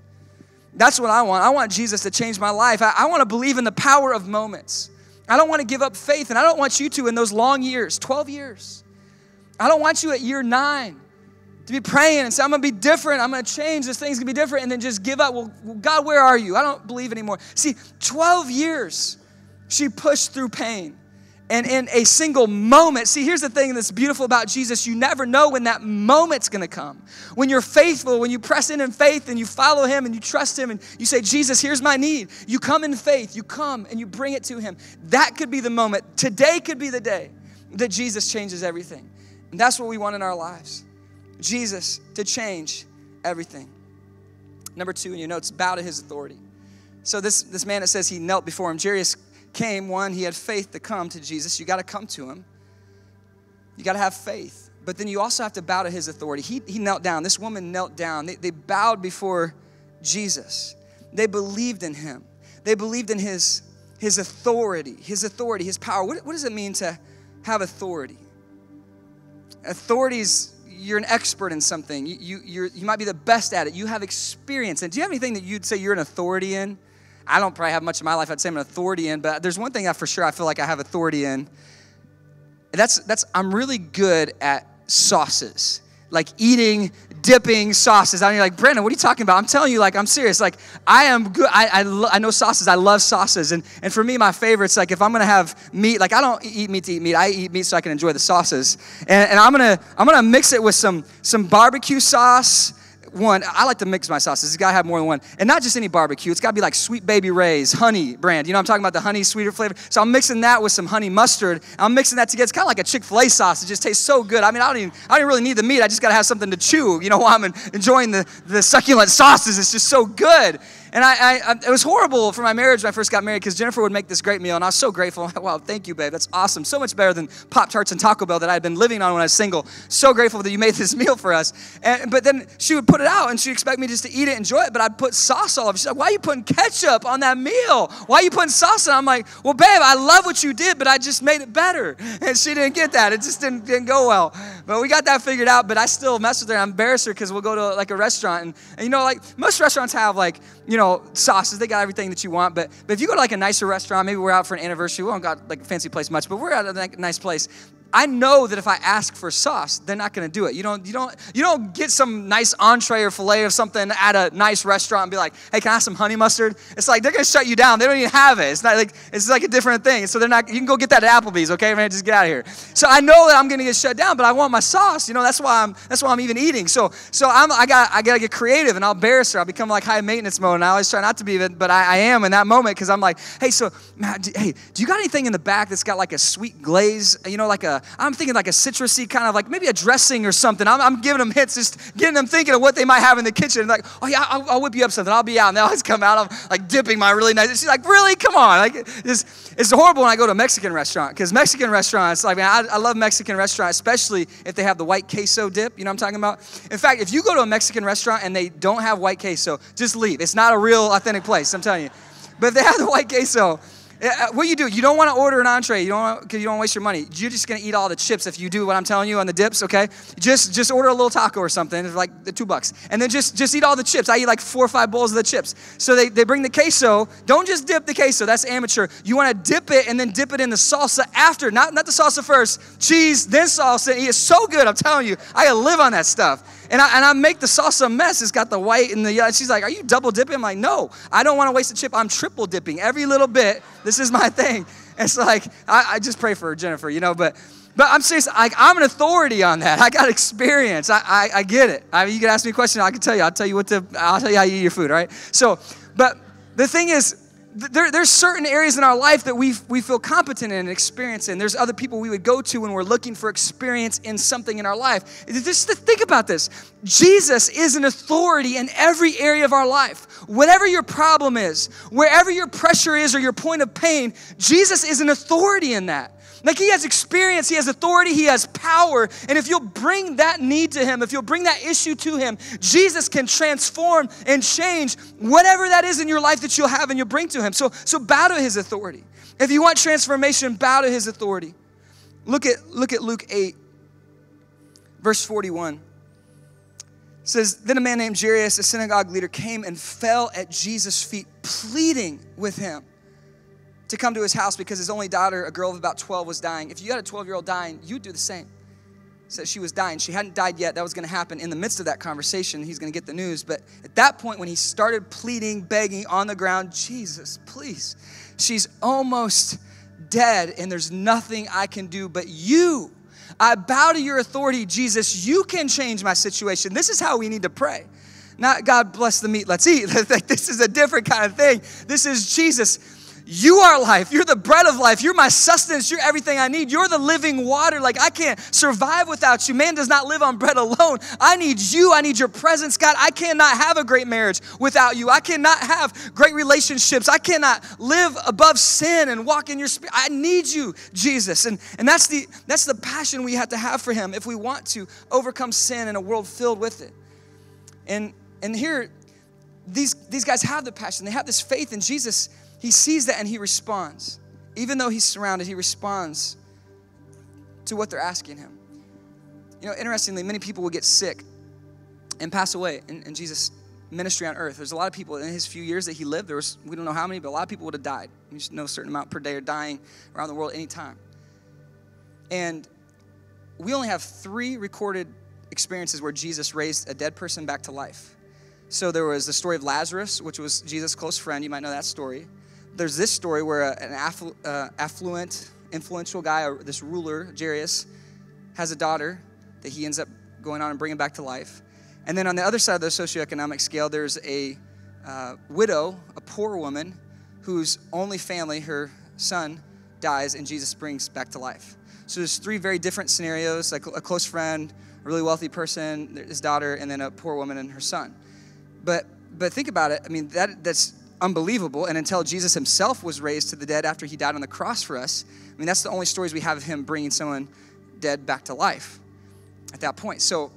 That's what I want. I want Jesus to change my life. I want to believe in the power of moments. I don't want to give up faith, and I don't want you to in those long years, 12 years. I don't want you at year 9 to be praying and say, I'm going to be different. I'm going to change. This thing's going to be different. And then just give up. Well, God, where are you? I don't believe anymore. See, 12 years she pushed through pain. And in a single moment, see, here's the thing that's beautiful about Jesus. You never know when that moment's going to come. When you're faithful, when you press in faith and you follow him and you trust him and you say, Jesus, here's my need. You come in faith. You come and you bring it to him. That could be the moment. Today could be the day that Jesus changes everything. And that's what we want in our lives. Jesus to change everything. Number 2 in your notes, bow to his authority. So this man, it says he knelt before him. Jairus came, one, he had faith to come to Jesus. You got to come to him. You got to have faith. But then you also have to bow to his authority. He knelt down. This woman knelt down. They bowed before Jesus. They believed in him. They believed in his authority, his power. What does it mean to have authority? Authorities, you're an expert in something. You might be the best at it. You have experience. And do you have anything that you'd say you're an authority in? I don't probably have much of my life I'd say I'm an authority in, but there's one thing that for sure I feel like I have authority in. That's I'm really good at sauces, like eating, dipping sauces. And you're like, Brandon, what are you talking about? I'm telling you, like, I'm serious. Like, I am good. I know sauces. I love sauces. And for me, my favorites, like if I'm going to have meat, like I don't eat meat to eat meat. I eat meat so I can enjoy the sauces. And I'm going to mix it with some barbecue sauce. One, I like to mix my sauces. It's got to have more than one. And not just any barbecue. It's got to be like Sweet Baby Ray's honey brand. You know what I'm talking about, the honey sweeter flavor? So I'm mixing that with some honey mustard. I'm mixing that together. It's kind of like a Chick-fil-A sauce. It just tastes so good. I mean, I don't really need the meat. I just got to have something to chew. You know, while I'm enjoying the succulent sauces. It's just so good. And it was horrible for my marriage when I first got married because Jennifer would make this great meal, and I was so grateful. Wow, thank you, babe. That's awesome. So much better than Pop-Tarts and Taco Bell that I had been living on when I was single. So grateful that you made this meal for us. But then she would put it out, and she'd expect me just to eat it, enjoy it, but I'd put sauce all over it. She's like, why are you putting ketchup on that meal? Why are you putting sauce on it? I'm like, well, babe, I love what you did, but I just made it better. And she didn't get that. It just didn't go well. But we got that figured out, but I still mess with her. I embarrass her because we'll go to like a restaurant, and you know, like most restaurants have like, you know, sauces. They got everything that you want, but if you go to like a nicer restaurant, maybe we're out for an anniversary, we don't got like a fancy place much, but we're at a nice place. I know that if I ask for sauce, they're not going to do it. You don't get some nice entree or filet of something at a nice restaurant and be like, hey, can I have some honey mustard? It's like they're going to shut you down. They don't even have it. It's not like it's like a different thing. So they're not. You can go get that at Applebee's, okay, man? Just get out of here. So I know that I'm going to get shut down, but I want my sauce. You know, that's why I'm even eating. So I got to get creative, and I'll embarrass her. I'll become like high maintenance mode, and I always try not to be, but I am in that moment because I'm like, hey, so Matt, do you got anything in the back that's got like a sweet glaze? You know, like I'm thinking like a citrusy kind of like maybe a dressing or something. I'm giving them hints, just getting them thinking of what they might have in the kitchen. Like, oh yeah, I'll whip you up something. I'll be out. And they always come out. I'm like dipping my really nice. She's like, really? Come on. Like it's horrible when I go to a Mexican restaurant because Mexican restaurants, like, man, I love Mexican restaurants, especially if they have the white queso dip. You know what I'm talking about? In fact, if you go to a Mexican restaurant and they don't have white queso, just leave. It's not a real authentic place, I'm telling you. But if they have the white queso, what you don't want to order an entree. Because you don't waste your money. You're just going to eat all the chips if you do what I'm telling you on the dips, okay? Just order a little taco or something. It's like $2. And then just eat all the chips. I eat like 4 or 5 bowls of the chips. So they bring the queso. Don't just dip the queso. That's amateur. You want to dip it and then dip it in the salsa after. Not the salsa first. Cheese, then salsa. It's so good, I'm telling you. I got to live on that stuff. And I make the salsa a mess. It's got the white and the yellow. She's like, are you double dipping? I'm like, no, I don't want to waste a chip. I'm triple dipping every little bit. This is my thing. It's like, I just pray for Jennifer, you know, but I'm serious. Like, I'm an authority on that. I got experience. I get it. I mean, you can ask me a question. I can tell you. I'll tell you how you eat your food, right? So, but the thing is, there's certain areas in our life that we feel competent in and experience in. There's other people we would go to when we're looking for experience in something in our life. Just think about this. Jesus is an authority in every area of our life. Whatever your problem is, wherever your pressure is or your point of pain, Jesus is an authority in that. Like he has experience, he has authority, he has power. And if you'll bring that need to him, if you'll bring that issue to him, Jesus can transform and change whatever that is in your life that you'll have and you'll bring to him. So bow to his authority. If you want transformation, bow to his authority. Look at Luke 8, verse 41. It says, then a man named Jairus, a synagogue leader, came and fell at Jesus' feet, pleading with him to come to his house because his only daughter, a girl of about 12, was dying. If you had a 12-year-old dying, you'd do the same. So she was dying. She hadn't died yet. That was going to happen in the midst of that conversation. He's going to get the news. But at that point, when he started pleading, begging on the ground, Jesus, please, she's almost dead and there's nothing I can do but you. I bow to your authority, Jesus. You can change my situation. This is how we need to pray. Not God bless the meat, let's eat. This is a different kind of thing. This is Jesus. You are life. You're the bread of life. You're my sustenance. You're everything I need. You're the living water. Like I can't survive without you. Man does not live on bread alone. I need you. I need your presence. God, I cannot have a great marriage without you. I cannot have great relationships. I cannot live above sin and walk in your spirit. I need you, Jesus. And that's the passion we have to have for him if we want to overcome sin in a world filled with it. And here, these guys have the passion. They have this faith in Jesus. He sees that and he responds. Even though he's surrounded, he responds to what they're asking him. You know, interestingly, many people will get sick and pass away in Jesus' ministry on earth. There's a lot of people in his few years that he lived. We don't know how many, but a lot of people would have died. You just know a certain amount per day are dying around the world anytime. And we only have 3 recorded experiences where Jesus raised a dead person back to life. So there was the story of Lazarus, which was Jesus' close friend. You might know that story. There's this story where an affluent, influential guy, or this ruler, Jairus, has a daughter that he ends up going on and bringing back to life. And then on the other side of the socioeconomic scale, there's a widow, a poor woman, whose only family, her son, dies and Jesus brings back to life. So there's 3 very different scenarios, like a close friend, a really wealthy person, his daughter, and then a poor woman and her son. But think about it. I mean, that's unbelievable. And until Jesus himself was raised to the dead after he died on the cross for us, I mean, that's the only stories we have of him bringing someone dead back to life at that point. So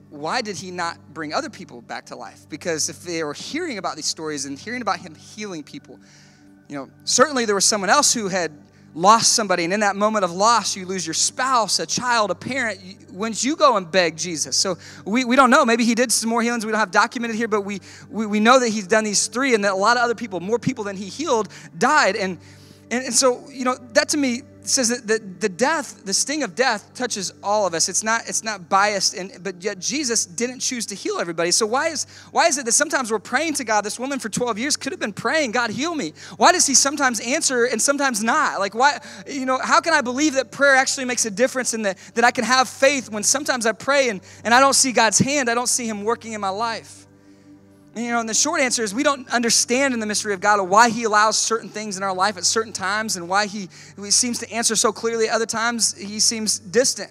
why did he not bring other people back to life? Because if they were hearing about these stories and hearing about him healing people, you know, certainly there was someone else who had lost somebody, and in that moment of loss, you lose your spouse, a child, a parent. Wouldn't you go and beg Jesus? So we don't know. Maybe he did some more healings we don't have documented here, but we know that he's done these 3, and that a lot of other people, more people than he healed, died. And so, you know, that to me says that the sting of death touches all of us. It's not biased, but yet Jesus didn't choose to heal everybody. So why is it that sometimes we're praying to God? This woman for 12 years could have been praying, God, heal me. Why does he sometimes answer and sometimes not? Like, why, you know, how can I believe that prayer actually makes a difference and that I can have faith when sometimes I pray and I don't see God's hand, I don't see him working in my life? And, you know, and the short answer is we don't understand in the mystery of God why he allows certain things in our life at certain times and why he seems to answer so clearly. Other times he seems distant.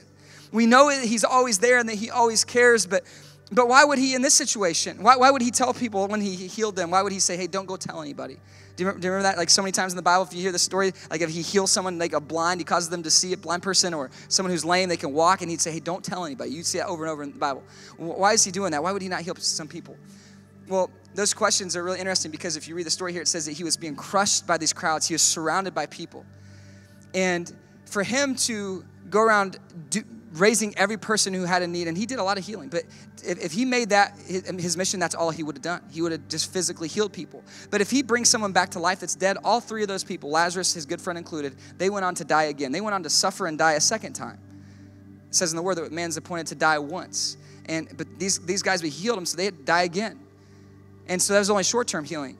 We know that he's always there and that he always cares, but why would he in this situation? Why would he tell people when he healed them? Why would he say, hey, don't go tell anybody? Do you remember that? Like so many times in the Bible, if you hear the story, like if he heals someone like a blind, he causes them to see, a blind person, or someone who's lame, they can walk, and he'd say, hey, don't tell anybody. You'd see that over and over in the Bible. Why is he doing that? Why would he not heal some people? Well, those questions are really interesting because if you read the story here, it says that he was being crushed by these crowds. He was surrounded by people. And for him to go around raising every person who had a need, and he did a lot of healing, but if he made that his mission, that's all he would have done. He would have just physically healed people. But if he brings someone back to life that's dead, all 3 of those people, Lazarus, his good friend included, they went on to die again. They went on to suffer and die a second time. It says in the word that man's appointed to die once. But these guys, we healed them, so they had to die again. And so that was only short-term healing.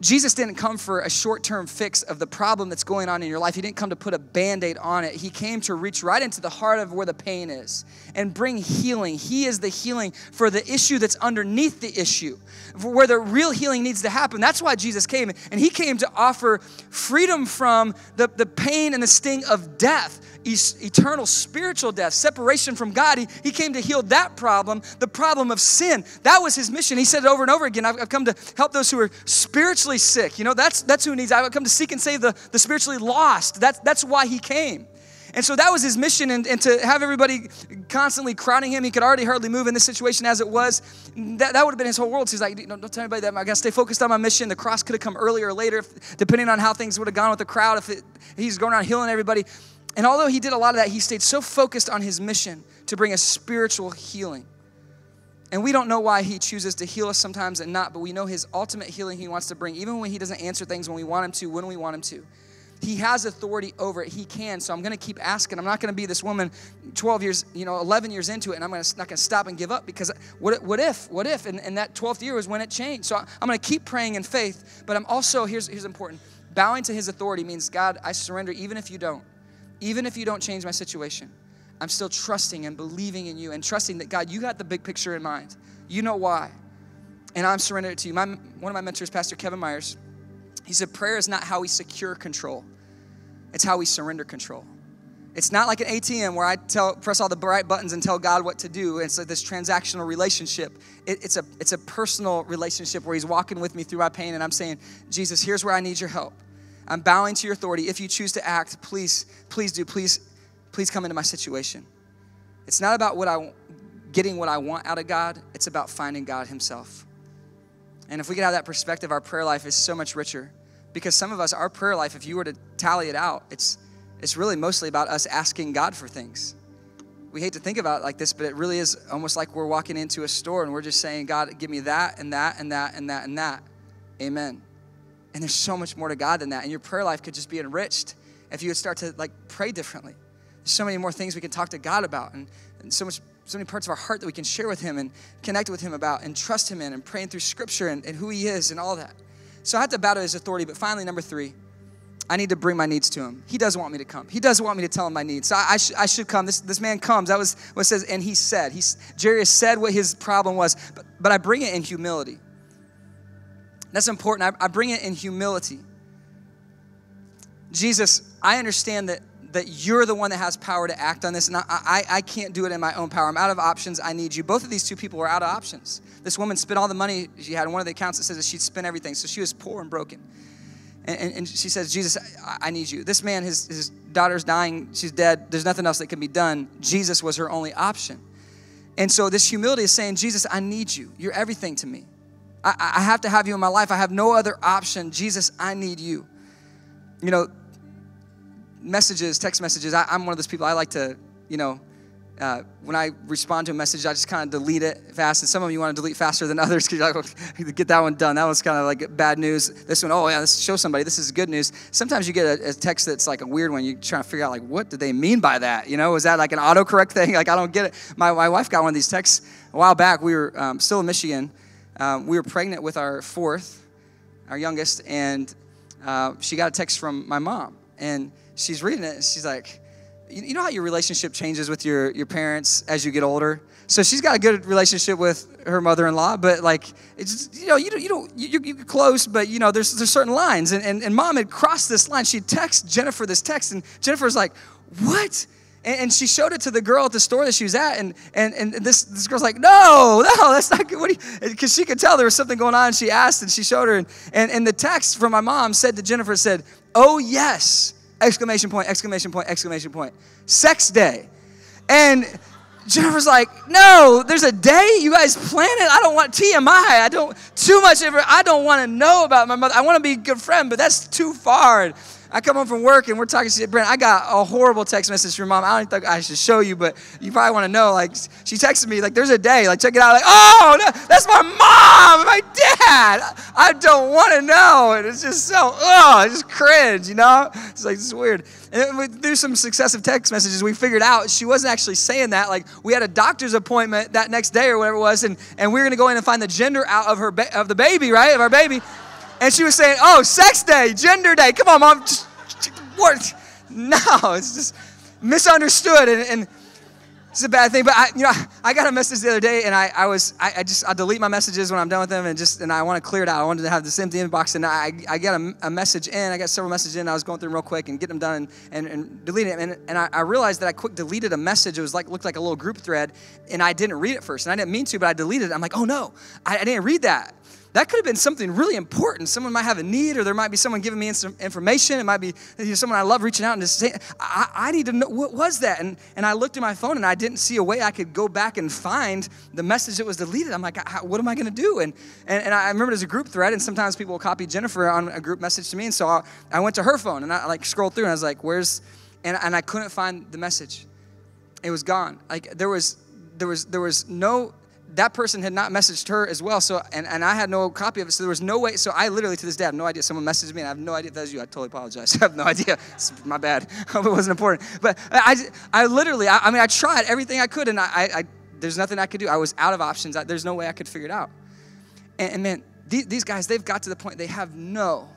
Jesus didn't come for a short-term fix of the problem that's going on in your life. He didn't come to put a Band-Aid on it. He came to reach right into the heart of where the pain is and bring healing. He is the healing for the issue that's underneath the issue, for where the real healing needs to happen. That's why Jesus came. And he came to offer freedom from the pain and the sting of death, eternal spiritual death, separation from God. He came to heal that problem, the problem of sin. That was his mission. He said it over and over again. I've come to help those who are spiritually sick. You know, that's who needs. I've come to seek and save the spiritually lost. That's why he came. And so that was his mission, and to have everybody constantly crowding him, he could already hardly move in this situation as it was. That would have been his whole world. So he's like, don't tell anybody that. I got to stay focused on my mission. The cross could have come earlier or later, depending on how things would have gone with the crowd, if he's going around healing everybody. And although he did a lot of that, he stayed so focused on his mission to bring a spiritual healing. And we don't know why he chooses to heal us sometimes and not, but we know his ultimate healing he wants to bring, even when he doesn't answer things when we want him to, when we want him to. He has authority over it. He can. So I'm going to keep asking. I'm not going to be this woman 12 years, 11 years into it, and I'm not going to stop and give up, because what if? And that 12th year was when it changed. So I'm going to keep praying in faith, but I'm also, here's important, bowing to his authority means, God, I surrender even if you don't. Even if you don't change my situation, I'm still trusting and believing in you and trusting that, God, you got the big picture in mind. You know why. And I'm surrendered to you. One of my mentors, Pastor Kevin Myers, he said, prayer is not how we secure control. It's how we surrender control. It's not like an ATM where I press all the right buttons and tell God what to do. It's like this transactional relationship. It's a personal relationship where he's walking with me through my pain, and I'm saying, Jesus, here's where I need your help. I'm bowing to your authority. If you choose to act, please do. Please come into my situation. It's not about getting what I want out of God. It's about finding God himself. And if we could have that perspective, our prayer life is so much richer. Because some of us, our prayer life, if you were to tally it out, it's really mostly about us asking God for things. We hate to think about it like this, but it really is almost like we're walking into a store and we're just saying, God, give me that and that and that and that and that. Amen. And there's so much more to God than that. And your prayer life could just be enriched if you would start to pray differently. There's so many more things we can talk to God about, and so many parts of our heart that we can share with him and connect with him about and trust him in, and praying through scripture and who he is and all that. So I have to bow to his authority. But finally, number 3, I need to bring my needs to him. He doesn't want me to come. He doesn't want me to tell him my needs. So I should come. This man comes. That was what it says. And he said, Jairus said what his problem was, but I bring it in humility. That's important. I bring it in humility. Jesus, I understand that you're the one that has power to act on this, and I can't do it in my own power. I'm out of options. I need you. Both of these two people were out of options. This woman spent all the money she had. In one of the accounts, it says that she'd spent everything, so she was poor and broken. And she says, Jesus, I need you. This man, his daughter's dying. She's dead. There's nothing else that can be done. Jesus was her only option. And so this humility is saying, Jesus, I need you. You're everything to me. I have to have you in my life. I have no other option. Jesus, I need you. Text messages, I'm one of those people, I like to, when I respond to a message, I just kind of delete it fast. And some of you want to delete faster than others because you're like, get that one done. That one's kind of like bad news. This one, oh yeah, let's show somebody. This is good news. Sometimes you get a text that's like a weird one. You're trying to figure out, what did they mean by that? Was that like an autocorrect thing? I don't get it. My wife got one of these texts a while back. We were still in Michigan. We were pregnant with our youngest, and she got a text from my mom. And she's reading it, and she's like, you know how your relationship changes with your parents as you get older? So she's got a good relationship with her mother-in-law, but it's just, you're close, but there's certain lines. And mom had crossed this line. She texted Jennifer this text, and Jennifer's like, what? And she showed it to the girl at the store that she was at, and this girl's like, no, that's not good. Because she could tell there was something going on. She asked, and she showed her, and the text from my mom said to Jennifer, oh yes, exclamation point, exclamation point, exclamation point, sex day. And Jennifer's like, no, there's a day you guys plan it. I don't want TMI. I don't want to know about my mother. I want to be a good friend, but that's too far. I come home from work and we're talking. She said, Brent, I got a horrible text message from mom. I don't think I should show you, but you probably want to know. She texted me, there's a day, check it out. Oh, no, that's my mom, my dad. I don't want to know. And it's just just cringe, It's this is weird. And through some successive text messages, we figured out she wasn't actually saying that. We had a doctor's appointment that next day or whatever it was, and we were going to go in and find the gender out of the baby, right, of our baby. And she was saying, oh, sex day, gender day. Come on, Mom. What? No, it's just misunderstood. And it's a bad thing. But I got a message the other day, and I delete my messages when I'm done with them, and I want to clear it out. I wanted to have this empty inbox, and I got a message in. I got several messages in. I was going through them real quick and getting them done and deleting it. And I realized that I quick deleted a message. It was looked like a little group thread, and I didn't read it first. And I didn't mean to, but I deleted it. I'm like, oh no, I didn't read that. That could have been something really important. Someone might have a need, or there might be someone giving me some information. It might be someone I love reaching out and just saying, I need to know, what was that? And I looked at my phone, and I didn't see a way I could go back and find the message that was deleted. I'm like, what am I going to do? And I remember there's a group thread, and sometimes people will copy Jennifer on a group message to me. And so I went to her phone, and I scrolled through, and I was like, and I couldn't find the message. It was gone. There was no... That person had not messaged her as well, so and I had no copy of it, so there was no way. So I literally, to this day, have no idea. Someone messaged me, and I have no idea if that was you. I totally apologize. I have no idea. It's my bad. I hope it wasn't important. But I literally, I tried everything I could, and I there's nothing I could do. I was out of options. There's no way I could figure it out. And man, these guys, they've got to the point they have no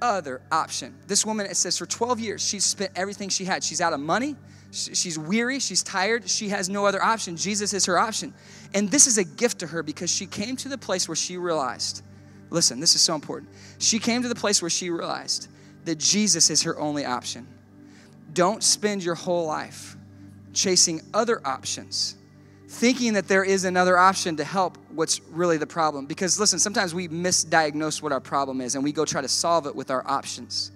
other option. This woman, it says, for 12 years, she's spent everything she had. She's out of money. She's weary, she's tired, she has no other option. Jesus is her option. And this is a gift to her because she came to the place where she realized, listen, this is so important. She came to the place where she realized that Jesus is her only option. Don't spend your whole life chasing other options, thinking that there is another option to help what's really the problem. Because listen, sometimes we misdiagnose what our problem is and we go try to solve it with our options.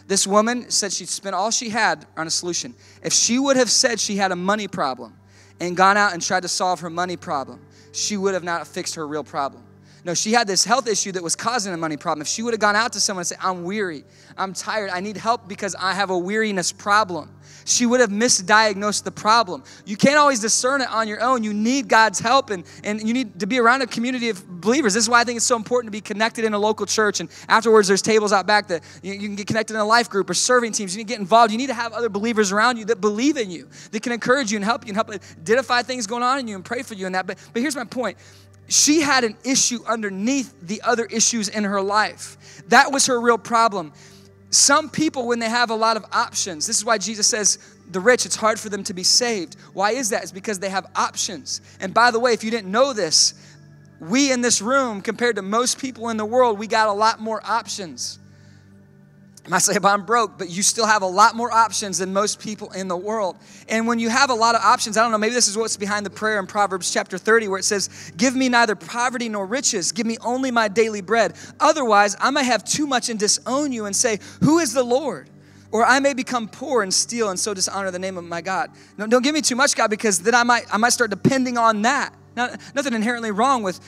This woman said she'd spent all she had on a solution. If she would have said she had a money problem and gone out and tried to solve her money problem, she would have not fixed her real problem. No, she had this health issue that was causing a money problem. If she would have gone out to someone and said, I'm weary, I'm tired, I need help because I have a weariness problem, she would have misdiagnosed the problem. You can't always discern it on your own. You need God's help, and you need to be around a community of believers. This is why I think it's so important to be connected in a local church, and afterwards there's tables out back that you can get connected in a life group or serving teams. You need to get involved. You need to have other believers around you that believe in you, that can encourage you and help identify things going on in you and pray for you in that. But here's my point. She had an issue underneath the other issues in her life. That was her real problem. Some people, when they have a lot of options, this is why Jesus says, the rich, it's hard for them to be saved. Why is that? It's because they have options. And by the way, if you didn't know this, we in this room, compared to most people in the world, we got a lot more options. I might say, but I'm broke, but you still have a lot more options than most people in the world. And when you have a lot of options, I don't know, maybe this is what's behind the prayer in Proverbs chapter 30, where it says, give me neither poverty nor riches, give me only my daily bread. Otherwise, I may have too much and disown you and say, who is the Lord? Or I may become poor and steal and so dishonor the name of my God. No, don't give me too much, God, because then I might start depending on that. Now, nothing inherently wrong with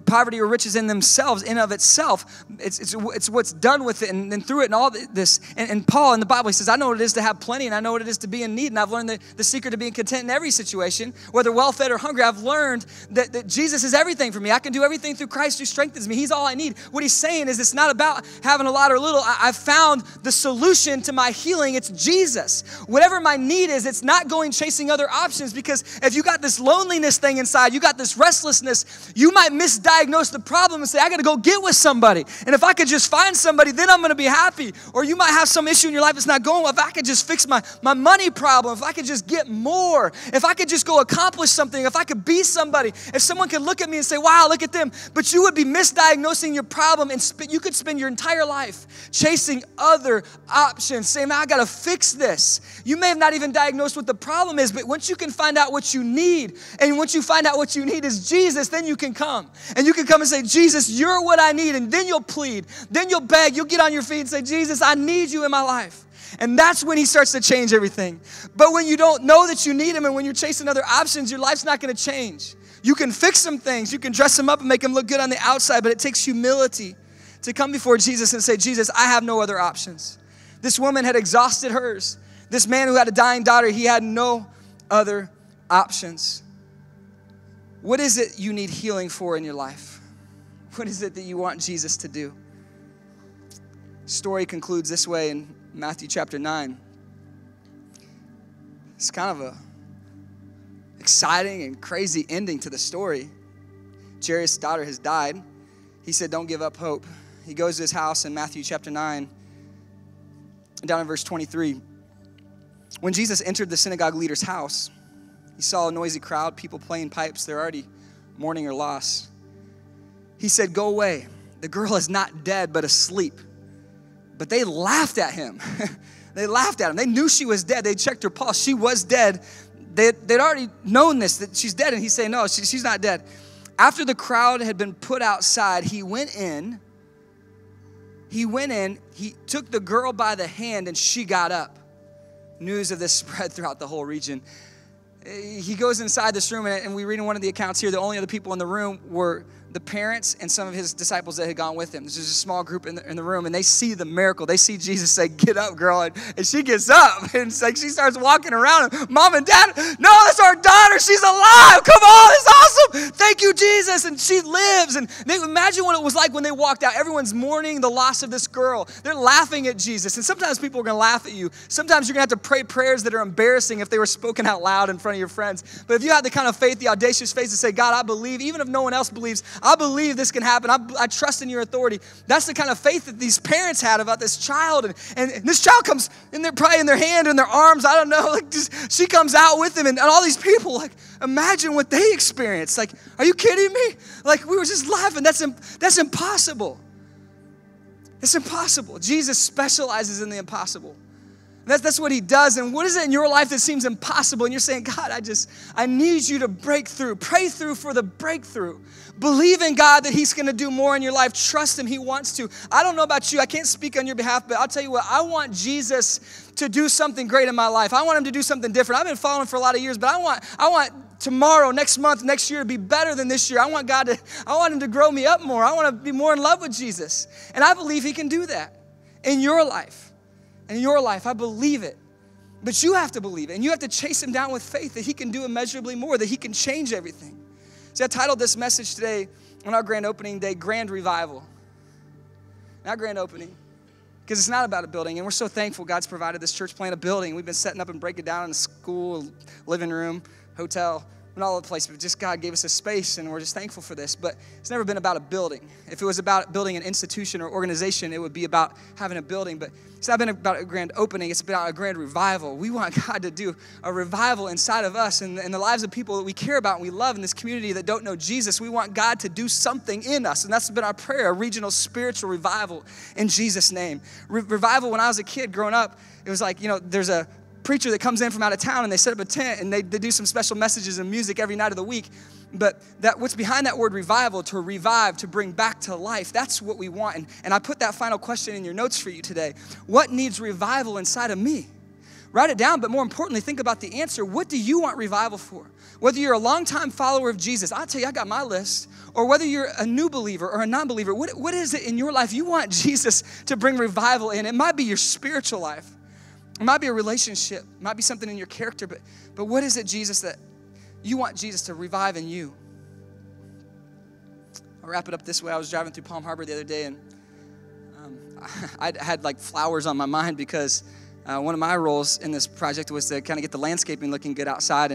poverty or riches in themselves, in of itself. It's what's done with it and through it and all this. And Paul in the Bible, he says, I know what it is to have plenty and I know what it is to be in need. And I've learned the secret to being content in every situation, whether well-fed or hungry. I've learned that Jesus is everything for me. I can do everything through Christ who strengthens me. He's all I need. What he's saying is it's not about having a lot or little. I've found the solution to my healing. It's Jesus. Whatever my need is, it's not going chasing other options, because if you got this loneliness thing inside, you got this restlessness, you might misdiagnose the problem and say, I got to go get with somebody. And if I could just find somebody, then I'm going to be happy. Or you might have some issue in your life that's not going well. If I could just fix my money problem, if I could just get more, if I could just go accomplish something, if I could be somebody, if someone could look at me and say, wow, look at them. But you would be misdiagnosing your problem, and you could spend your entire life chasing other options, saying, man, I got to fix this. You may have not even diagnosed what the problem is, but once you can find out what you need, and once you find out what you need is Jesus, then you can come. And you can come and say, Jesus, you're what I need. And then you'll plead. Then you'll beg. You'll get on your feet and say, Jesus, I need you in my life. And that's when he starts to change everything. But when you don't know that you need him, and when you're chasing other options, your life's not going to change. You can fix some things. You can dress them up and make them look good on the outside, but it takes humility to come before Jesus and say, Jesus, I have no other options. This woman had exhausted hers. This man who had a dying daughter, he had no other options. What is it you need healing for in your life? What is it that you want Jesus to do? The story concludes this way in Matthew chapter 9. It's kind of a exciting and crazy ending to the story. Jairus' daughter has died. He said, don't give up hope. he goes to his house in Matthew chapter 9, down in verse 23. When Jesus entered the synagogue leader's house, he saw a noisy crowd, people playing pipes. They're already mourning her loss. He said, "Go away. The girl is not dead, but asleep." But they laughed at him. They laughed at him. They knew she was dead. They checked her pulse. She was dead. They'd already known this, that she's dead. And he's saying, no, she's not dead. After the crowd had been put outside, he went in, he took the girl by the hand, and she got up. News of this spread throughout the whole region. He goes inside this room, and we read in one of the accounts here, the only other people in the room were the parents and some of his disciples that had gone with him. This is a small group in the room, and they see the miracle. They see Jesus say, "Get up, girl," and she gets up, and it's like she starts walking around. And, "Mom and Dad, no, that's our daughter. She's alive. Come on, it's awesome. Thank you, Jesus." And she lives. And they imagine what it was like when they walked out. Everyone's mourning the loss of this girl. They're laughing at Jesus, and sometimes people are going to laugh at you. Sometimes you're going to have to pray prayers that are embarrassing if they were spoken out loud in front of your friends. But if you have the kind of faith, the audacious faith to say, "God, I believe," even if no one else believes, I believe this can happen. I trust in your authority. That's the kind of faith that these parents had about this child. And this child comes in their, probably in their hand, in their arms. I don't know. Like she comes out with them. And all these people, like, imagine what they experienced. Like, are you kidding me? Like, we were just laughing. That's impossible. It's impossible. Jesus specializes in the impossible. That's what he does. And what is it in your life that seems impossible? And you're saying, "God, I need you to break through." Pray through for the breakthrough. Believe in God that he's going to do more in your life. Trust him. He wants to. I don't know about you. I can't speak on your behalf, but I'll tell you what. I want Jesus to do something great in my life. I want him to do something different. I've been following for a lot of years, but I want tomorrow, next month, next year to be better than this year. I want him to grow me up more. I want to be more in love with Jesus. And I believe he can do that in your life. In your life, I believe it. But you have to believe it. And you have to chase him down with faith that he can do immeasurably more, that he can change everything. See, I titled this message today on our grand opening day, Grand Revival. Not grand opening, because it's not about a building. And we're so thankful God's provided this church plant a building. We've been setting up and breaking down in a school, living room, hotel, and all over the place. But just God gave us a space, and we're just thankful for this. But it's never been about a building. If it was about building an institution or organization, it would be about having a building. But it's not been about a grand opening. It's about a grand revival. We want God to do a revival inside of us and the lives of people that we care about and we love in this community that don't know Jesus. We want God to do something in us. And that's been our prayer, a regional spiritual revival in Jesus' name. Revival, when I was a kid growing up, it was like, there's a preacher that comes in from out of town and they set up a tent and they do some special messages and music every night of the week. But what's behind that word revival, to revive, to bring back to life, that's what we want. And I put that final question in your notes for you today. What needs revival inside of me? Write it down, but more importantly, think about the answer. What do you want revival for? Whether you're a longtime follower of Jesus, I'll tell you, I got my list. Or whether you're a new believer or a non-believer, what is it in your life you want Jesus to bring revival in? It might be your spiritual life. It might be a relationship. It might be something in your character. But what is it, Jesus, that you want Jesus to revive in you? I'll wrap it up this way. I was driving through Palm Harbor the other day, and I had like flowers on my mind because one of my roles in this project was to kind of get the landscaping looking good outside.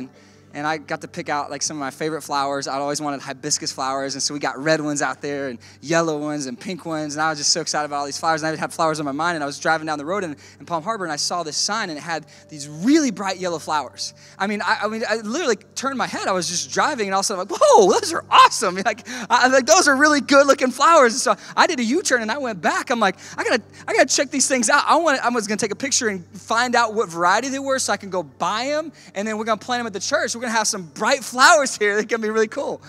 And I got to pick out like some of my favorite flowers. I'd always wanted hibiscus flowers, and so we got red ones out there and yellow ones and pink ones, and I was just so excited about all these flowers. And I had flowers on my mind, and I was driving down the road in Palm Harbor, and I saw this sign, and it had these really bright yellow flowers. I literally turned my head. I was just driving, and all of a sudden I'm like, whoa, those are awesome. Like those are really good-looking flowers. And so I did a U-turn, and I went back. I'm like, I gotta check these things out. I was gonna take a picture and find out what variety they were so I can go buy them, and then we're gonna plant them at the church. We're gonna have some bright flowers here that can be really cool.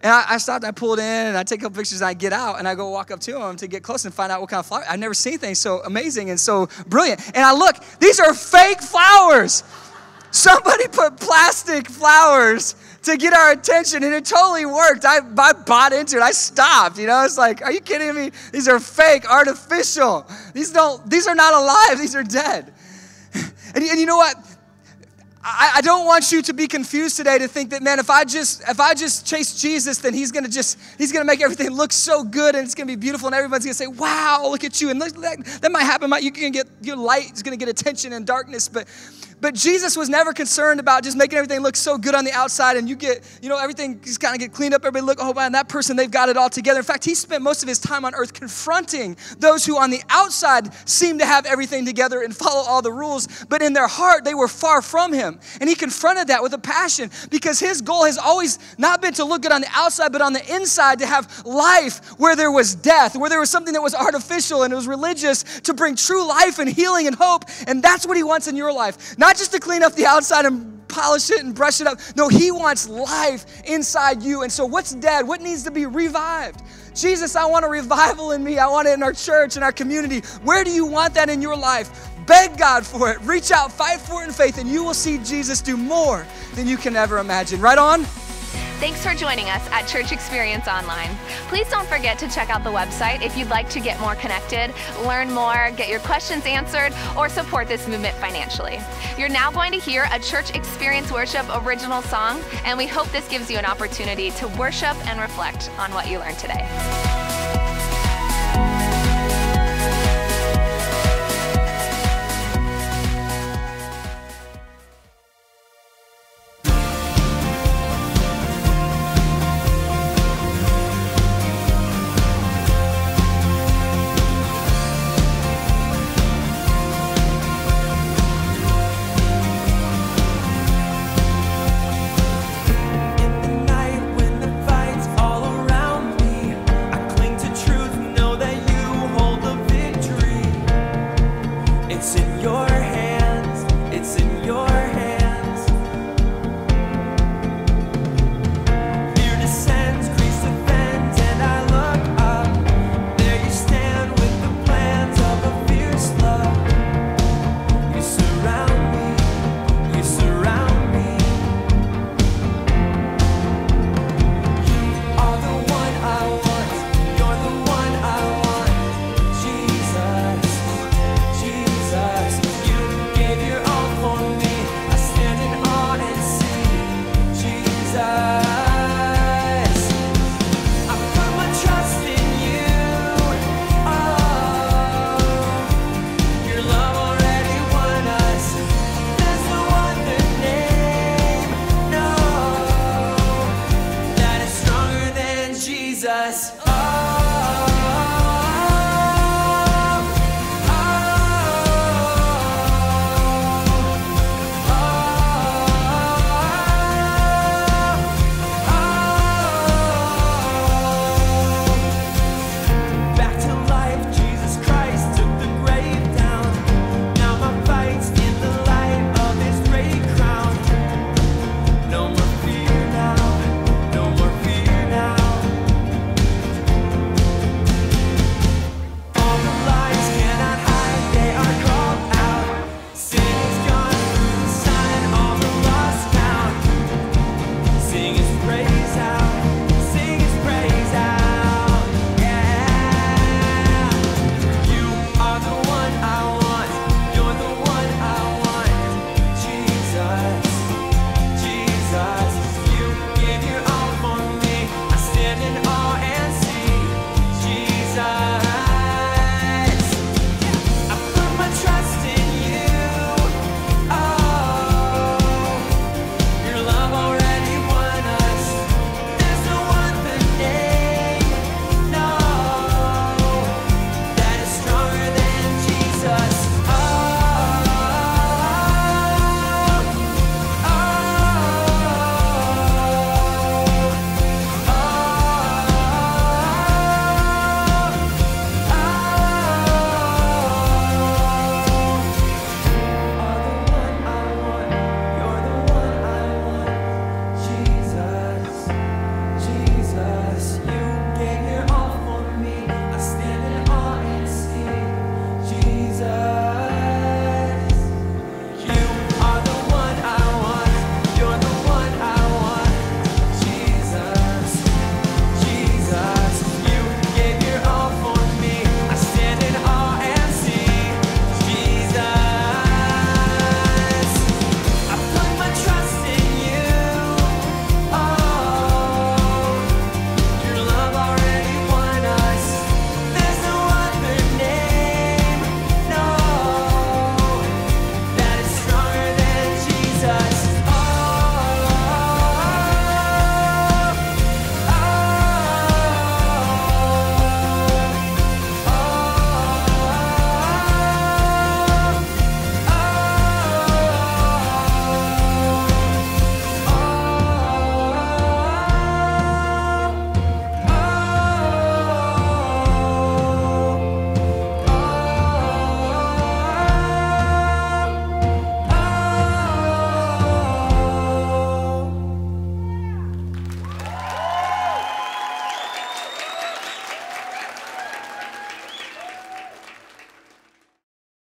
And I stopped, I pulled in, and I take a couple pictures, and I get out, and I go walk up to them to get close and find out what kind of flower. I've never seen anything so amazing and so brilliant. And I look, these are fake flowers. Somebody put plastic flowers to get our attention, and it totally worked. I bought into it. I stopped, It's like, are you kidding me? These are fake, artificial. These are not alive. These are dead. And you know what? I don't want you to be confused today to think that, man, if I just chase Jesus, then he's gonna make everything look so good and it's gonna be beautiful and everyone's gonna say, wow, look at you. And that might happen. You can get, your light is gonna get attention in darkness, but Jesus was never concerned about just making everything look so good on the outside and you get, everything just kind of get cleaned up. Everybody look, oh man, that person, they've got it all together. In fact, he spent most of his time on earth confronting those who on the outside seemed to have everything together and follow all the rules, but in their heart, they were far from him. And he confronted that with a passion because his goal has always not been to look good on the outside, but on the inside to have life where there was death, where there was something that was artificial and it was religious, to bring true life and healing and hope. And that's what he wants in your life. Not just to clean up the outside and polish it and brush it up. No, he wants life inside you. And so what's dead? What needs to be revived? Jesus, I want a revival in me. I want it in our church, in our community. Where do you want that in your life? Beg God for it. Reach out, fight for it in faith, and you will see Jesus do more than you can ever imagine. Right on? Thanks for joining us at Church Experience Online. Please don't forget to check out the website if you'd like to get more connected, learn more, get your questions answered, or support this movement financially. You're now going to hear a Church Experience Worship original song, and we hope this gives you an opportunity to worship and reflect on what you learned today.